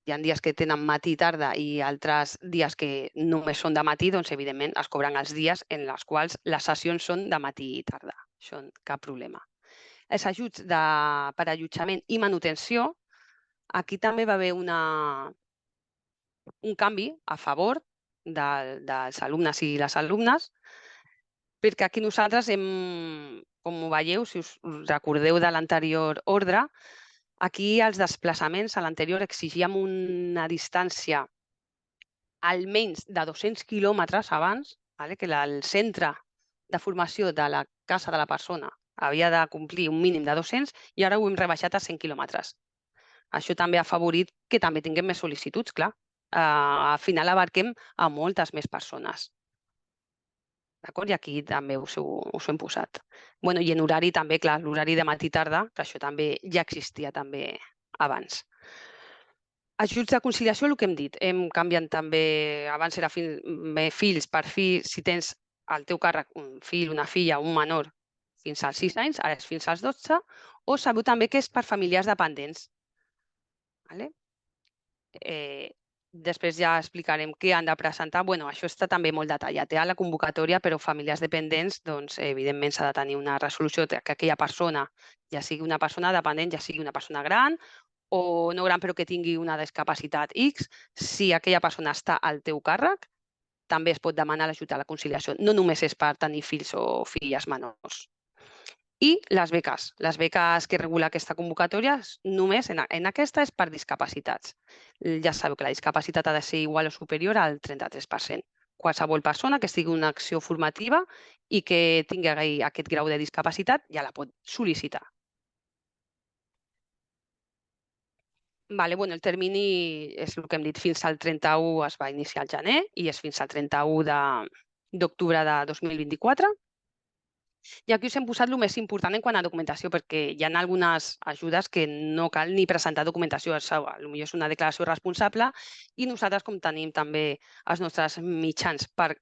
Speaker 2: hi ha dies que tenen matí i tarda i altres dies que només són de matí, doncs evidentment es cobren els dies en els quals les sessions són de matí i tarda. Això cap problema. Els ajuts per allotjament i manutenció, aquí també va haver un canvi a favor dels alumnes i les alumnes, perquè aquí nosaltres com ho veieu, si us recordeu de l'anterior ordre, aquí els desplaçaments a l'anterior exigíem una distància almenys de 200 quilòmetres abans, que el centre de formació de la casa de la persona havia de complir un mínim de 200 i ara ho hem rebaixat a 100 quilòmetres. Això també ha afavorit que també tinguem més sol·licituds, clar. Al final abarquem a moltes més persones. D'acord? I aquí també us ho hem posat. I en horari també, clar, l'horari de matí i tarda, que això també ja existia també abans. Ajuts de conciliació, el que hem dit, hem canviat també, abans era fills per fill, si tens al teu càrrec un fill, una filla, un menor fins als 6 anys, ara és fins als 12, o sabeu també que és per familiars dependents. Després ja explicarem què han de presentar. Això està també molt detallat a la convocatòria, però familiars dependents, doncs, evidentment s'ha de tenir una resolució que aquella persona, ja sigui una persona dependent, ja sigui una persona gran o no gran però que tingui una discapacitat X, si aquella persona està al teu càrrec, també es pot demanar l'ajut a la conciliació. No només és per tenir fills o filles menors. I les beques que regula aquesta convocatòria, només en aquesta és per discapacitats. Ja sabeu que la discapacitat ha de ser igual o superior al 33%. Qualsevol persona que estigui en una acció formativa i que tingui aquest grau de discapacitat ja la pot sol·licitar. El termini és el que hem dit, fins al 31 es va iniciar al gener i és fins al 31 d'octubre de 2024. I aquí us hem posat el més important en quant a documentació, perquè hi ha algunes ajudes que no cal ni presentar documentació. Potser és una declaració responsable i nosaltres, com tenim també els nostres mitjans per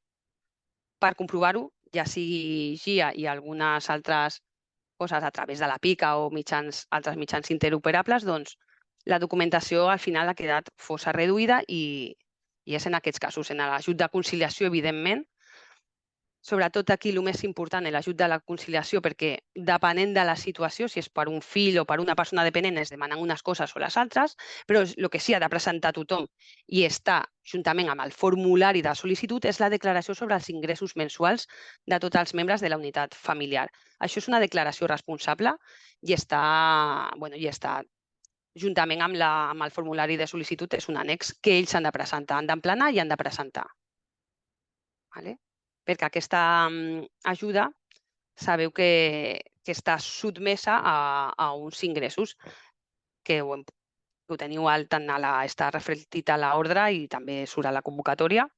Speaker 2: comprovar-ho, ja sigui GIA i algunes altres coses a través de la PICA o altres mitjans interoperables, doncs la documentació al final ha quedat força reduïda i és en aquests casos, en l'ajut de conciliació, evidentment. Sobretot aquí el més important és l'ajut de la conciliació, perquè depenent de la situació, si és per un fill o per una persona dependent, es demanen unes coses o les altres, però el que sí ha de presentar tothom i està juntament amb el formulari de sol·licitud és la declaració sobre els ingressos mensuals de tots els membres de la unitat familiar. Això és una declaració responsable i està juntament amb el formulari de sol·licitud, és un annex que ells han de presentar, han d'emplenar i han de presentar. Perquè aquesta ajuda sabeu que està sotmesa a uns ingressos que ho teniu tant està reflectit a l'ordre i també surt a la convocatòria.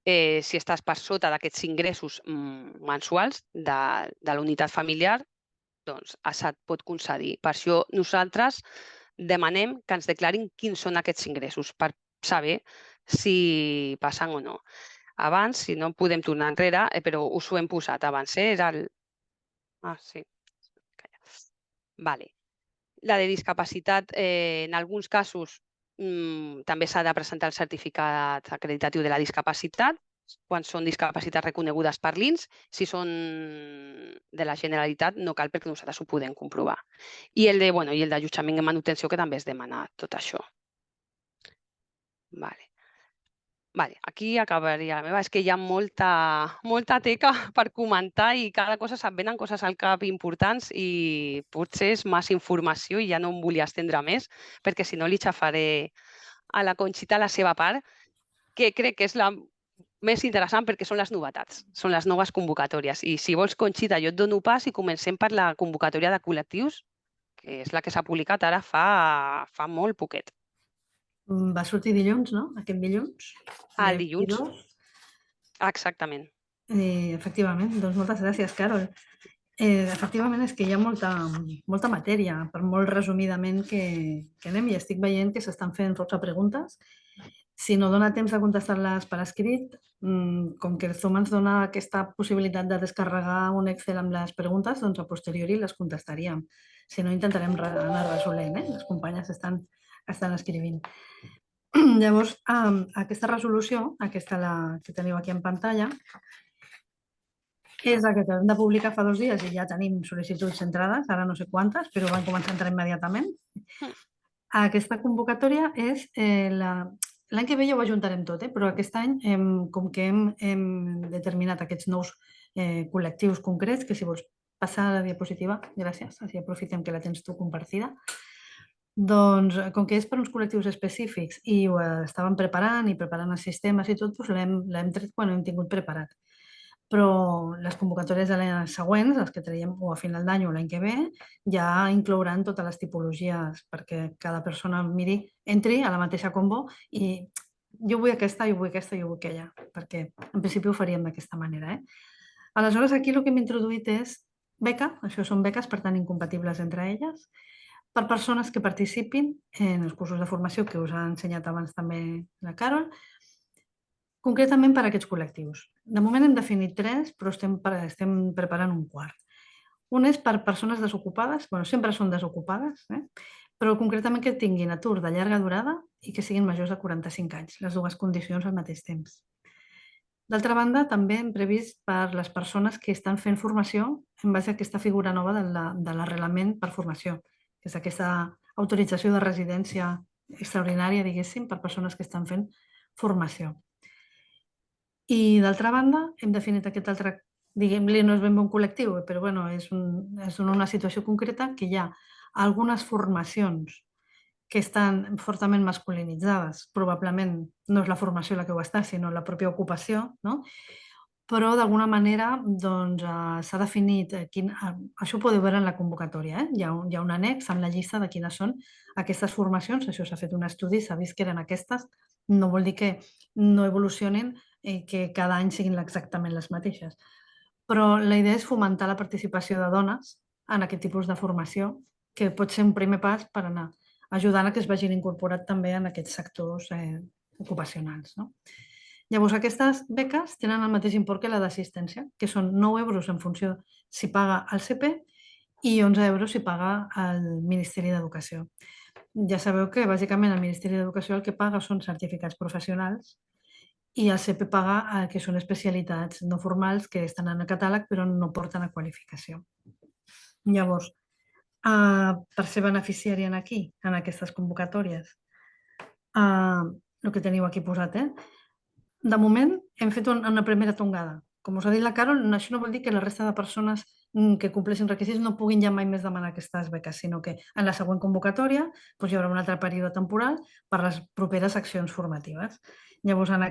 Speaker 2: Si estàs per sota d'aquests ingressos mensuals de la unitat familiar, doncs se't pot concedir. Per això nosaltres demanem que ens declarin quins són aquests ingressos per saber si passen o no. Abans, si no podem tornar enrere, però us ho hem posat abans, era el... sí. La de discapacitat, en alguns casos, també s'ha de presentar el certificat acreditatiu de la discapacitat, quan són discapacitats reconegudes per l'INS. Si són de la Generalitat, no cal perquè nosaltres ho podem comprovar. I el d'allotjament i manutenció, que també es demana tot això. Vale, aquí acabaria la meva. És que hi ha molta teca per comentar i cada cosa se'm venen coses al cap importants i potser és massa informació i ja no em volia estendre més, perquè si no li xafaré a la Conxita la seva part, que crec que és la més interessant perquè són les novetats, són les noves convocatòries. I si vols, Conxita, jo et dono pas i comencem per la convocatòria de col·lectius, que és la que s'ha publicat ara fa molt poquet.
Speaker 1: Va sortir dilluns, no? Aquest dilluns,
Speaker 2: El
Speaker 1: dia
Speaker 2: dilluns,
Speaker 1: 22.
Speaker 2: exactament.
Speaker 1: Efectivament, doncs moltes gràcies, Carol. Efectivament, és que hi ha molta matèria, per molt resumidament que anem, i estic veient que s'estan fent força preguntes. Si no dona temps de contestar-les per escrit, com que el Zoom ens dona aquesta possibilitat de descarregar un Excel amb les preguntes, doncs a posteriori les contestaríem. Si no, intentarem anar resolent, les companyes estan escrivint. Llavors, aquesta resolució, aquesta la que teniu aquí en pantalla, és la que hem de publicar fa 2 dies i ja tenim sol·licituds entrades, ara no sé quantes, però van començar a entrar immediatament. Aquesta convocatòria és l'any que ve ja ho ajuntarem tot, però aquest any, com que hem determinat aquests nous col·lectius concrets, que si vols passar a la diapositiva, gràcies, així aprofitem que la tens tu compartida. Doncs, com que és per uns col·lectius específics i ho estàvem preparant i preparant els sistemes i tot, doncs l'hem tret quan ho hem tingut preparat. Però les convocatòries de l'any següents, les que traiem o a final d'any o l'any que ve, ja inclouran totes les tipologies perquè cada persona entri a la mateixa combo i jo vull aquesta, jo vull aquesta, jo vull aquella, perquè en principi ho faríem d'aquesta manera. Aleshores, aquí el que hem introduït és beca, això són beques, per tant, incompatibles entre elles, per persones que participin en els cursos de formació que us ha ensenyat abans també la Carol, concretament per a aquests col·lectius. De moment hem definit 3, però estem preparant un quart. Un és per persones desocupades, sempre són desocupades, però concretament que tinguin atur de llarga durada i que siguin majors de 45 anys, les dues condicions al mateix temps. D'altra banda, també hem previst per les persones que estan fent formació en base a aquesta figura nova de l'arrelament per formació, que és aquesta autorització de residència extraordinària, diguéssim, per persones que estan fent formació. I d'altra banda, hem definit aquest altre, diguem-li, no és ben bé un col·lectiu, però bueno, és una situació concreta que hi ha algunes formacions que estan fortament masculinitzades. Probablement no és la formació la que ho està, sinó la pròpia ocupació, no? Però d'alguna manera doncs, s'ha definit això ho podeu veure en la convocatòria, hi ha un annex amb la llista de quines són aquestes formacions, això s'ha fet un estudi, s'ha vist que eren aquestes, no vol dir que no evolucionin i que cada any siguin exactament les mateixes. Però la idea és fomentar la participació de dones en aquest tipus de formació, que pot ser un primer pas per anar ajudant a que es vagin incorporat també en aquests sectors ocupacionals. No? Llavors, aquestes beques tenen el mateix import que la d'assistència, que són 9 euros en funció si paga el CP i 11 euros si paga el Ministeri d'Educació. Ja sabeu que, bàsicament, el Ministeri d'Educació el que paga són certificats professionals i el CP paga que són especialitats no formals que estan en el catàleg però no porten a qualificació. Llavors, per ser beneficiària aquí, en aquestes convocatòries, el que teniu aquí posat, de moment hem fet una primera tongada. Com us ha dit la Carol, això no vol dir que la resta de persones que compleixin requisits no puguin ja mai més demanar aquestes beques, sinó que en la següent convocatòria doncs, hi haurà un altre període temporal per les properes accions formatives. Llavors, en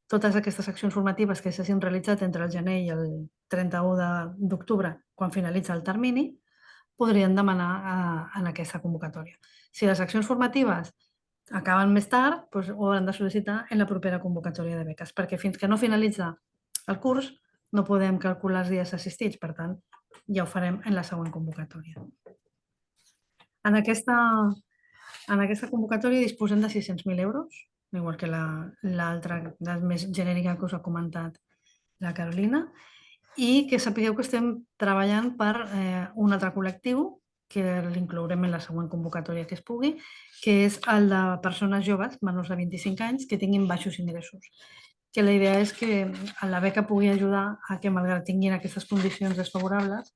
Speaker 1: totes aquestes accions formatives que s'hagin realitzat entre el gener i el 31 d'octubre, quan finalitza el termini, podrien demanar en aquesta convocatòria. Si les accions formatives acaben més tard, doncs ho hauran de sol·licitar en la propera convocatòria de beques, perquè fins que no finalitza el curs no podem calcular els dies assistits, per tant, ja ho farem en la següent convocatòria. En aquesta convocatòria disposem de 600.000 euros, igual que l'altra, la més genèrica que us ha comentat la Carolina, i que sapigueu que estem treballant per un altre col·lectiu, que l'inclourem en la següent convocatòria que es pugui, que és el de persones joves, menors de 25 anys, que tinguin baixos ingressos. Que la idea és que la beca pugui ajudar a que, malgrat tinguin aquestes condicions desfavorables,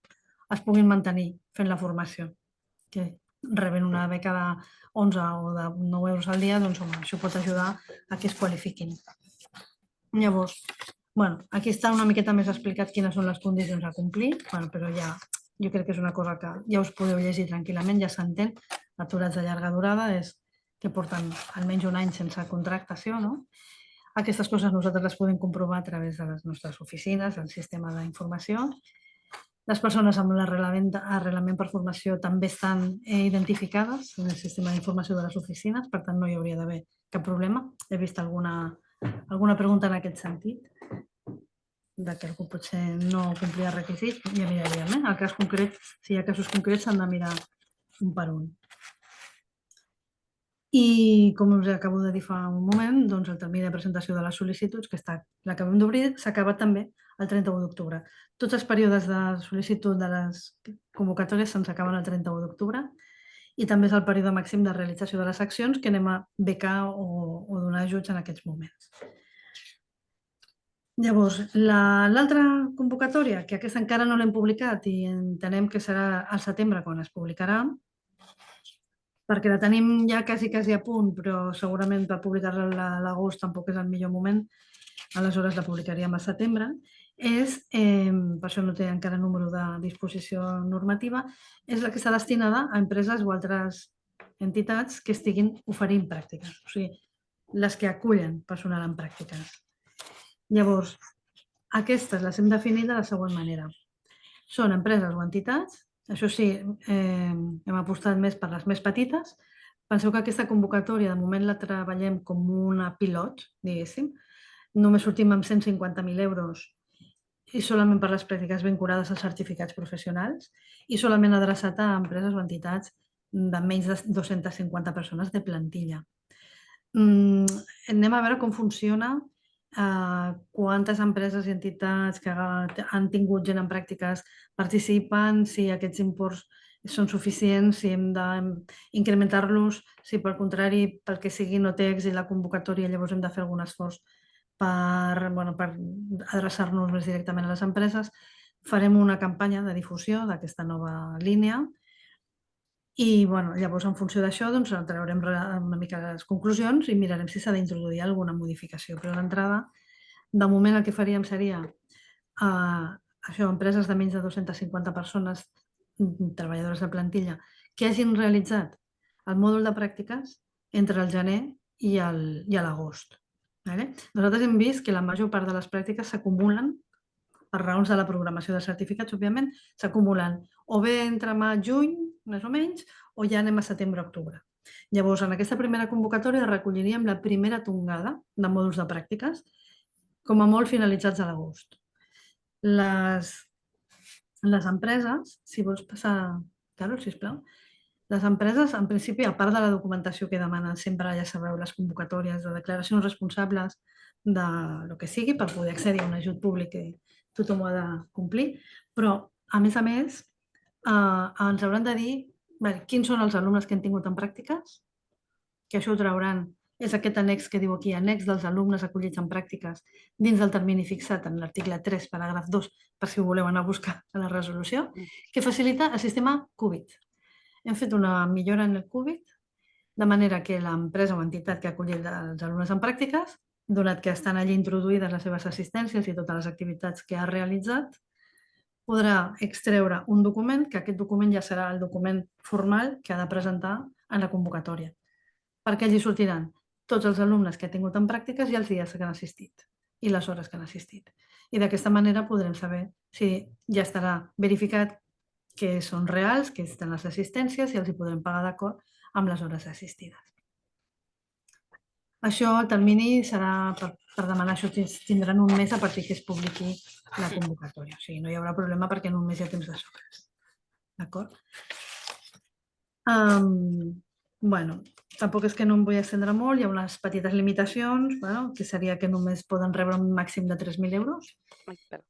Speaker 1: es puguin mantenir fent la formació. Que reben una beca de 11 o de 9 euros al dia, doncs home, això pot ajudar a que es qualifiquin. Llavors, aquí està una miqueta més explicat quines són les condicions a complir, però ja jo crec que és una cosa que ja us podeu llegir tranquil·lament, ja s'entén. Aturats de llarga durada és que porten almenys un any sense contractació, no? Aquestes coses nosaltres les podem comprovar a través de les nostres oficines, del sistema d'informació. Les persones amb l'arrelament per formació també estan identificades en el sistema d'informació de les oficines, per tant no hi hauria d'haver cap problema. He vist alguna pregunta en aquest sentit, de que algú potser no complia requisits, ja miraríem. El cas concret, si hi ha casos concrets, s'han de mirar un per un. I, com us acabo de dir fa un moment, doncs el termini de presentació de les sol·licituds, que l'acabem d'obrir, s'ha acabat també el 31 d'octubre. Tots els períodes de sol·licitud de les convocatòries se'ns acaben el 31 d'octubre i també és el període màxim de realització de les accions que anem a becar o donar ajuts en aquests moments. Llavors, l'altra convocatòria, que aquesta encara no l'hem publicat i entenem que serà al setembre quan es publicarà, perquè la tenim ja quasi a punt, però segurament per publicar-la a l'agost tampoc és el millor moment, aleshores la publicaríem al setembre, per això no té encara número de disposició normativa, és la que està destinada a empreses o altres entitats que estiguin oferint pràctiques, o sigui, les que acullen personal en pràctiques. Llavors, aquestes les hem definit de la següent manera. Són empreses o entitats, això sí, hem apostat més per les més petites. Penseu que aquesta convocatòria de moment la treballem com una pilot, diguéssim. Només sortim amb 150.000 euros i solament per les pràctiques vinculades als certificats professionals i solament adreçat a empreses o entitats de menys de 250 persones de plantilla. Anem a veure com funciona, quantes empreses i entitats que han tingut gent en pràctiques participen, si aquests imports són suficients, si hem d'incrementar-los, si per contrari, pel que sigui, no té èxit la convocatòria, llavors hem de fer algun esforç per adreçar-nos més directament a les empreses. Farem una campanya de difusió d'aquesta nova línia i llavors, en funció d'això, traurem una mica les conclusions i mirarem si s'ha d'introduir alguna modificació. Però d'entrada, de moment el que faríem seria empreses de menys de 250 persones, treballadores de plantilla, que hagin realitzat el mòdul de pràctiques entre el gener i l'agost. Nosaltres hem vist que la major part de les pràctiques s'acumulen, per raons de la programació de certificats, òbviament, s'acumulen o bé entre maig-juny, més o menys, o ja anem a setembre-octubre. Llavors, en aquesta primera convocatòria recolliríem la primera tongada de mòduls de pràctiques, com a molt finalitzats a l'agost. Les empreses, si vols passar, Carol, sisplau, les empreses, en principi, a part de la documentació que demanen sempre, ja sabeu, les convocatòries de declaracions responsables de lo que sigui per poder accedir a un ajut públic que tothom ho ha de complir, però, a més, ens hauran de dir quins són els alumnes que han tingut en pràctiques, que això ho trauran, és aquest annex que diu aquí, annex dels alumnes acollits en pràctiques dins del termini fixat en l'article 3, paràgraf 2, per si ho voleu anar a buscar a la resolució, que facilita el sistema Qubit. Hem fet una millora en el Qubit, de manera que l'empresa o entitat que ha acollit els alumnes en pràctiques, donat que estan allí introduïdes les seves assistències i totes les activitats que ha realitzat, podrà extreure un document, que aquest document ja serà el document formal que ha de presentar en la convocatòria, perquè allí sortiran tots els alumnes que ha tingut en pràctiques i els dies que han assistit i les hores que han assistit. I d'aquesta manera podrem saber si ja estarà verificat que són reals, que estan les assistències i els hi podrem pagar d'acord amb les hores assistides. Això, el termini serà per demanar això, tindran un mes a partir que es publiqui la convocatòria. O sigui, no hi haurà problema perquè en un mes hi ha temps de sobres. D'acord? Tampoc és que no em vull estendre molt, hi ha unes petites limitacions, que seria que només poden rebre un màxim de 3.000 euros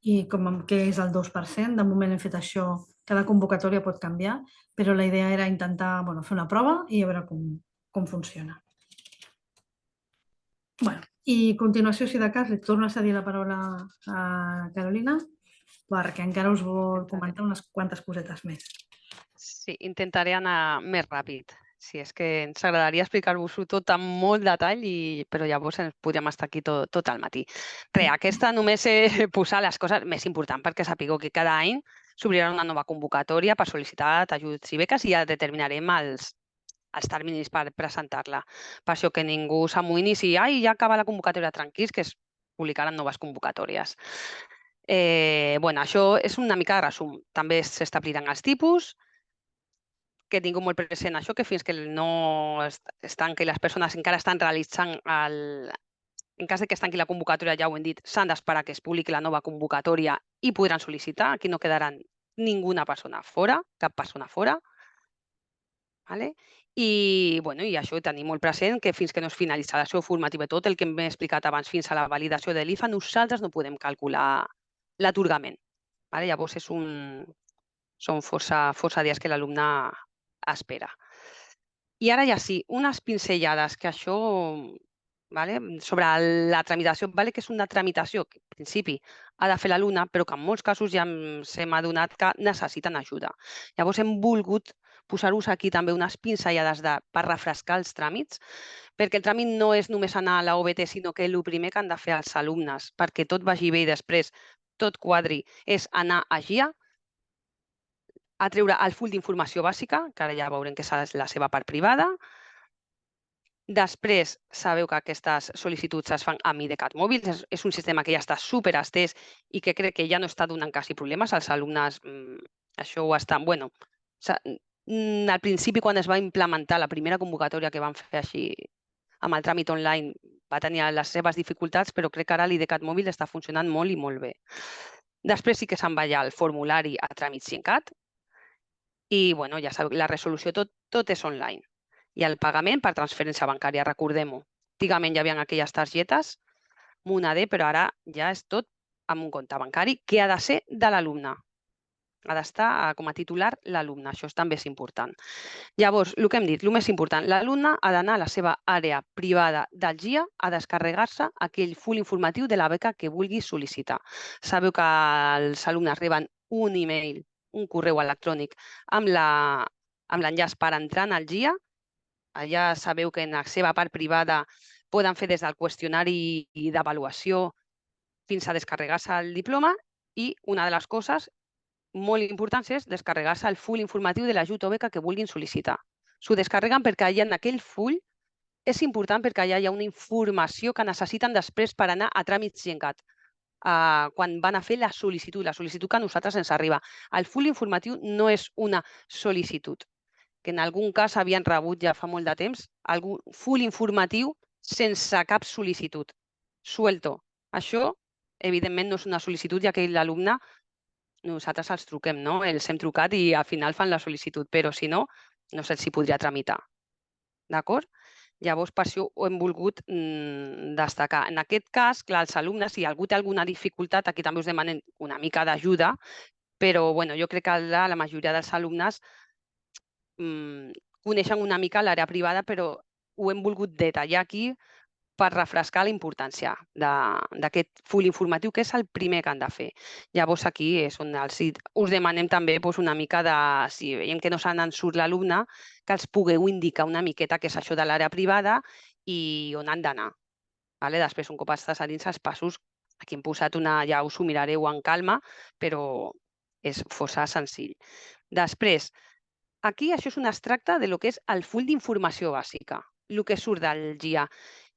Speaker 1: i que és el 2%. De moment hem fet això, cada convocatòria pot canviar, però la idea era intentar fer una prova i veure com funciona. I a continuació, si de cas, li torno a cedir la paraula a Carolina perquè encara us vol comentar unes quantes cosetes més.
Speaker 2: Sí, intentaré anar més ràpid. Sí, és que ens agradaria explicar-vos-ho tot amb molt detall, però llavors ens podríem estar aquí tot el matí. Aquesta només és posar les coses més importants perquè sapigueu que cada any s'obrirà una nova convocatòria per sol·licitar ajuts i beques i ja determinarem els terminis per presentar-la. Per això que ningú s'amoïni si ja acaba la convocatòria, tranquils, que es publicaran noves convocatòries. Això és una mica de resum. També s'establiran els tipus, que tingueu molt present això, que fins que no es tanqui, les persones encara estan realitzant en cas de que es tanqui la convocatòria, ja ho hem dit, s'han d'esperar que es publiqui la nova convocatòria i podran sol·licitar. Aquí no quedarà ninguna persona fora, cap persona fora. Vale? I això tenir molt present que fins que no es finalitza la seu formativa i tot el que hem explicat abans fins a la validació de l'IFA, nosaltres no podem calcular l'atorgament. Vale? Llavors són força dies que l'alumne espera. I ara ja sí, unes pinzellades, que això, sobre la tramitació, que és una tramitació que en principi ha de fer l'alumne, però que en molts casos ja ens hem adonat que necessiten ajuda. Llavors hem volgut posar-vos aquí també unes pinzellades per refrescar els tràmits, perquè el tràmit no és només anar a la OBT, sinó que el primer que han de fer els alumnes, perquè tot vagi bé i després tot quadri, és anar a GIA, a treure el full d'informació bàsica, que ara ja veurem que és la seva part privada. Després, sabeu que aquestes sol·licituds es fan amb IDCAT mòbil, és un sistema que ja està superestès i que crec que ja no està donant quasi problemes. Els alumnes això ho estan... Al principi, quan es va implementar la primera convocatòria que van fer així amb el tràmit online, va tenir les seves dificultats, però crec que ara l'IDCAT mòbil està funcionant molt i molt bé. Després sí que se'n va ja el formulari a tràmit SINCAT i ja sabeu, la resolució tot és online. I el pagament per transferència bancària, recordem-ho. Antigament hi havia aquelles targetes Moneder, però ara ja és tot amb un compte bancari que ha de ser de l'alumne. Ha d'estar com a titular l'alumne, això també és important. Llavors, el que hem dit, el més important, l'alumne ha d'anar a la seva àrea privada del GIA a descarregar-se aquell full informatiu de la beca que vulgui sol·licitar. Sabeu que els alumnes reben un e-mail, un correu electrònic amb l'enllaç per entrar en el GIA. Allà sabeu que en la seva part privada poden fer des del qüestionari d'avaluació fins a descarregar-se el diploma i una de les coses molt importants és descarregar-se el full informatiu de l'ajut o beca que vulguin sol·licitar. S'ho descarreguen perquè allà en aquell full és important perquè allà hi ha una informació que necessiten després per anar a tràmits GenCat, quan van a fer la sol·licitud que a nosaltres ens arriba. El full informatiu no és una sol·licitud, que en algun cas havien rebut ja fa molt de temps, algun full informatiu sense cap sol·licitud. Suelto. Això, evidentment, no és una sol·licitud, ja que l'alumne, nosaltres els truquem, no? Els hem trucat i al final fan la sol·licitud, però si no, no se'ls podria tramitar. D'acord? Llavors, per això ho hem volgut destacar. En aquest cas, clar, els alumnes, si algú té alguna dificultat, aquí també us demanem una mica d'ajuda, però jo crec que la majoria dels alumnes coneixen una mica l'àrea privada, però ho hem volgut detallar aquí per refrescar la importància d'aquest full informatiu, que és el primer que han de fer. Llavors, aquí és on us demanem també una mica de, si veiem que no se n'en surt l'alumne, que els pugueu indicar una miqueta què és això de l'àrea privada i on han d'anar. Després, un cop estàs a dins els passos, aquí hem posat ja us ho mirareu en calma, però és força senzill. Després, aquí això és un extracte del que és el full d'informació bàsica, el que surt del GIA.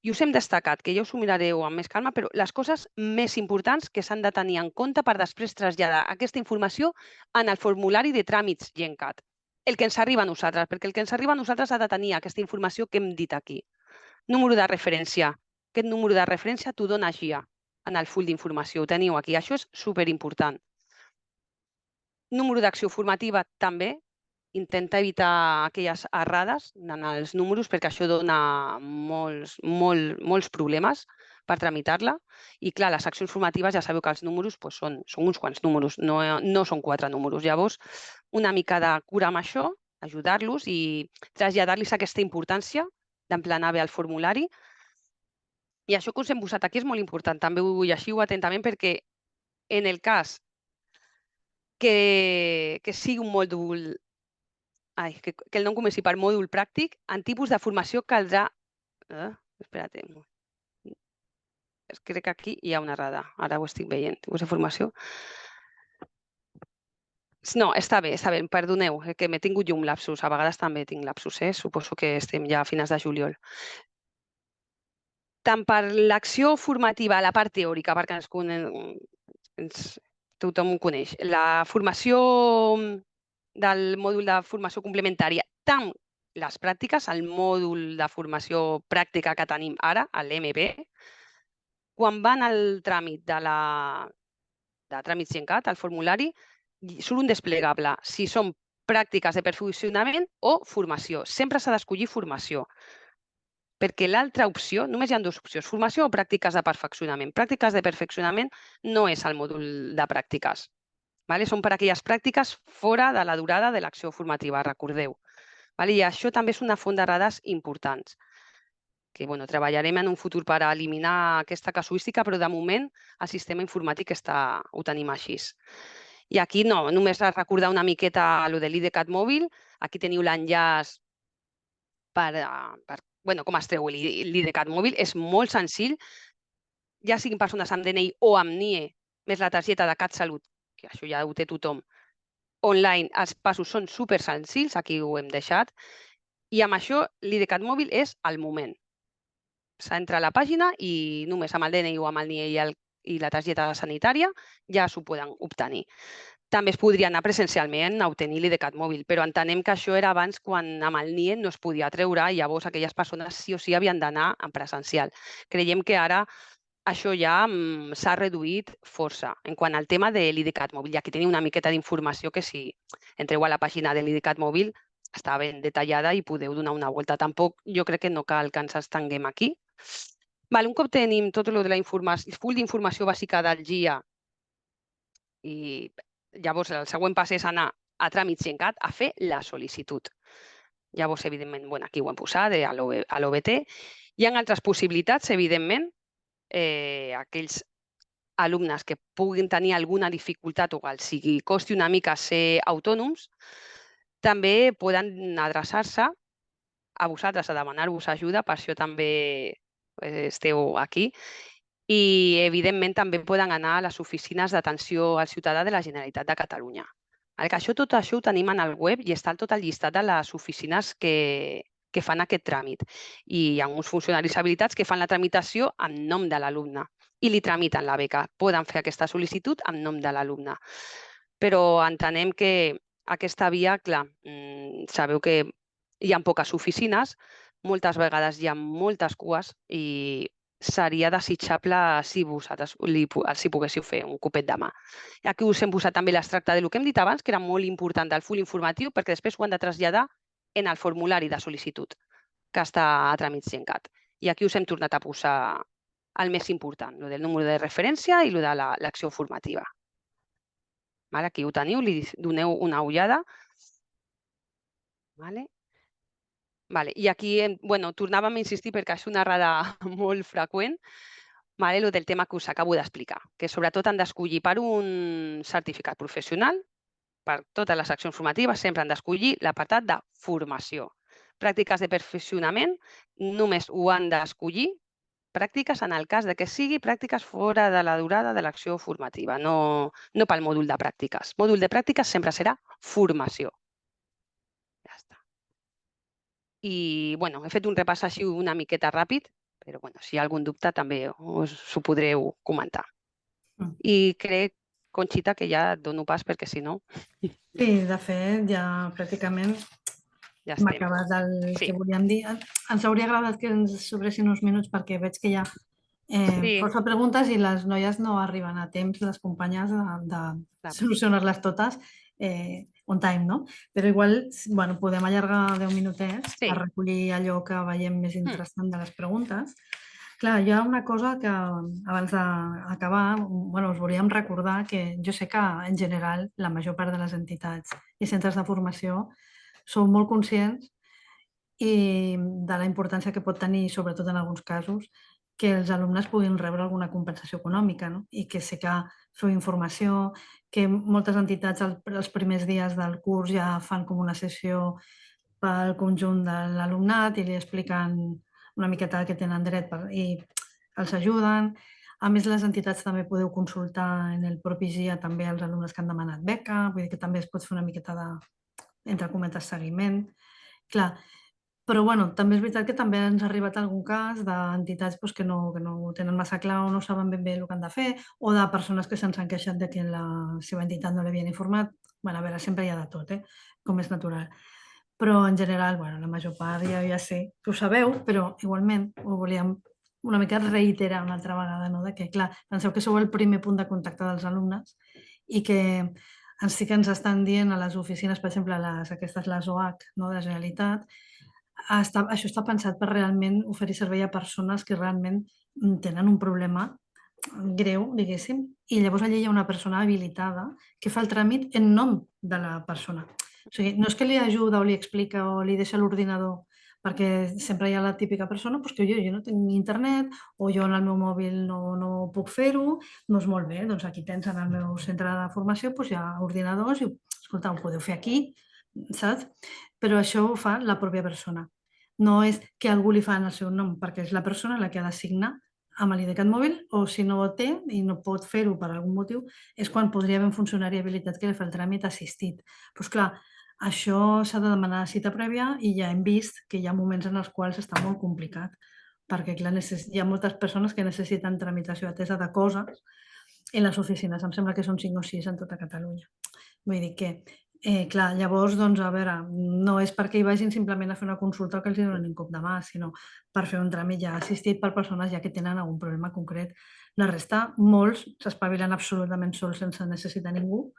Speaker 2: I us hem destacat, que ja us ho mirareu amb més calma, però les coses més importants que s'han de tenir en compte per després traslladar aquesta informació en el formulari de tràmits GenCat. El que ens arriba a nosaltres, perquè el que ens arriba a nosaltres ha de tenir aquesta informació que hem dit aquí. Número de referència. Aquest número de referència t'ho dona GIA en el full d'informació. Ho teniu aquí. Això és superimportant. Número d'acció formativa també. Intenta evitar aquelles errades en els números perquè això dona molts problemes per tramitar-la. I clar, les accions formatives ja sabeu que els números són uns quants números, no són 4 números. Llavors, una mica de cura amb això, ajudar-los i traslladar-los aquesta importància d'emplenar bé el formulari. I això que us hem posat aquí és molt important, també ho llegiu atentament perquè en el cas que sigui un mòdul que el nom comenci per mòdul pràctic, en tipus de formació caldrà... Espera't. Crec que aquí hi ha una errada. Ara ho estic veient. Tipus de formació. No, està bé, perdoneu, que m'he tingut jo un lapsus. A vegades també tinc lapsus, suposo que estem ja a finals de juliol. Tant per l'acció formativa, la part teòrica, perquè tothom ho coneix, la formació del mòdul de formació complementària, tant les pràctiques, el mòdul de formació pràctica que tenim ara, l'MB, quan van al tràmit de tràmit CIENCAT, al formulari, surt un desplegable, si són pràctiques de perfeccionament o formació. Sempre s'ha d'escollir formació, perquè l'altra opció, només hi ha dues opcions, formació o pràctiques de perfeccionament. Pràctiques de perfeccionament no és el mòdul de pràctiques. Són per aquelles pràctiques fora de la durada de l'acció formativa, recordeu. I això també és una font d'errades importants, que treballarem en un futur per eliminar aquesta casuística, però de moment el sistema informàtic ho tenim així. I aquí només recordar una miqueta el de l'IDCAT mòbil. Aquí teniu l'enllaç com es treu l'IDCAT mòbil. És molt senzill, ja siguin persones amb DNI o amb NIE, més la targeta de CatSalut, que això ja ho té tothom, online, els passos són super senzills, aquí ho hem deixat, i amb això l'IDCAT mòbil és al moment. S'entra a la pàgina i només amb el DNI o amb el NIE i la targeta sanitària ja s'ho poden obtenir. També es podria anar presencialment a obtenir l'IDCAT mòbil, però entenem que això era abans quan amb el NIE no es podia treure i llavors aquelles persones sí o sí havien d'anar en presencial. Creiem que ara això ja s'ha reduït força en quant al tema de l'IDCAT mòbil. I aquí teniu una miqueta d'informació que si entreu a la pàgina de l'IDCAT mòbil està ben detallada i podeu donar una volta. Tampoc jo crec que no cal que ens estenguem aquí. Un cop tenim tot el full d'informació bàsica del GIA i llavors el següent pas és anar a tràmit CIENCAT a fer la sol·licitud. Llavors, evidentment, aquí ho hem posat, a l'OBT. Hi ha altres possibilitats, evidentment, aquells alumnes que puguin tenir alguna dificultat o que els costi una mica ser autònoms, també poden adreçar-se a vosaltres, a demanar-vos ajuda, per això també esteu aquí. I, evidentment, també poden anar a les oficines d'atenció al ciutadà de la Generalitat de Catalunya. Tot això ho tenim en el web i està tot el llistat de les oficines que fan aquest tràmit. I hi ha uns funcionaris habilitats que fan la tramitació en nom de l'alumne i li tramiten la beca. Poden fer aquesta sol·licitud en nom de l'alumne. Però entenem que aquesta via, clar, sabeu que hi ha poques oficines, moltes vegades hi ha moltes cues i seria desitjable si vosaltres els hi poguéssiu fer un copet de mà. Aquí us hem posat també l'extracte del que hem dit abans, que era molt important del full informatiu, perquè després ho han de traslladar en el formulari de sol·licitud, que està a tràmit CIENCAT. I aquí us hem tornat a posar el més important, el del número de referència i el de l'acció formativa. Aquí ho teniu, li doneu una ullada. I aquí tornàvem a insistir perquè és una errada molt freqüent, el del tema que us acabo d'explicar, que sobretot han d'escollir per un certificat professional, per totes les accions formatives sempre han d'escollir l'apartat de formació. Pràctiques de perfeccionament només ho han d'escollir pràctiques en el cas que sigui pràctiques fora de la durada de l'acció formativa, no pel mòdul de pràctiques. Mòdul de pràctiques sempre serà formació. Ja està. I he fet un repàs així una miqueta ràpid, però si hi ha algun dubte també us ho podreu comentar. I crec, Conxita, que ja et dono pas perquè si no...
Speaker 1: Sí, de fet, ja pràcticament hem acabat el que volíem dir. Ens hauria agradat que ens sobressin uns minuts perquè veig que hi ha força preguntes i les noies no arriben a temps, les companyes, de solucionar-les totes on time, no? Però igual podem allargar 10 minutets per recollir allò que veiem més interessant de les preguntes. Clar, hi ha una cosa que abans d'acabar us volíem recordar, que jo sé que en general la major part de les entitats i centres de formació són molt conscients i de la importància que pot tenir, sobretot en alguns casos, que els alumnes puguin rebre alguna compensació econòmica, no? I que sí que feu informació, que moltes entitats els primers dies del curs ja fan com una sessió pel conjunt de l'alumnat i li expliquen una miqueta a què tenen dret i els ajuden. A més, les entitats també podeu consultar en el propi GIA també els alumnes que han demanat beca, vull dir que també es pot fer una miqueta de, entre cometes, seguiment. Clar, però bueno, també és veritat que també ens ha arribat algun cas d'entitats que no ho tenen massa clar o no saben ben bé el que han de fer, o de persones que se'ns han queixat de que la seva entitat no l'havien informat. Bueno, a veure, sempre hi ha de tot, com és natural. Però en general, bueno, la major part ja sé que ho sabeu, però igualment ho volíem una mica reiterar una altra vegada, no? De que, clar, penseu que sou el primer punt de contacte dels alumnes i que sí que ens estan dient a les oficines, per exemple, aquestes, les OH, no, de la Generalitat, això està pensat per realment oferir servei a persones que realment tenen un problema greu, diguéssim, i llavors allà hi ha una persona habilitada que fa el tràmit en nom de la persona. O sigui, no és que li ajuda o li explica o li deixa l'ordinador, perquè sempre hi ha la típica persona que jo no tinc internet o jo en el meu mòbil no puc fer-ho, doncs molt bé, doncs aquí tens en el meu centre de formació, hi ha ordinadors i, escolta, ho podeu fer aquí, saps? Però això ho fa la pròpia persona. No és que algú li fa en el seu nom, perquè és la persona la que ha de signar amb l'IDCAT mòbil, o si no ho té i no pot fer-ho per algun motiu, és quan podria haver un funcionari habilitat que li fa el tràmit assistit. Doncs clar, això s'ha de demanar cita prèvia i ja hem vist que hi ha moments en els quals està molt complicat, perquè clar, hi ha moltes persones que necessiten tramitació atesa de coses i les oficines, em sembla que són 5 o 6 en tota Catalunya. Vull dir que, clar, llavors, doncs, a veure, no és perquè hi vagin simplement a fer una consulta que els donen un cop de mà, sinó per fer un tràmit ja assistit per persones ja que tenen algun problema concret. La resta, molts s'espavilen absolutament sols sense necessitar ningú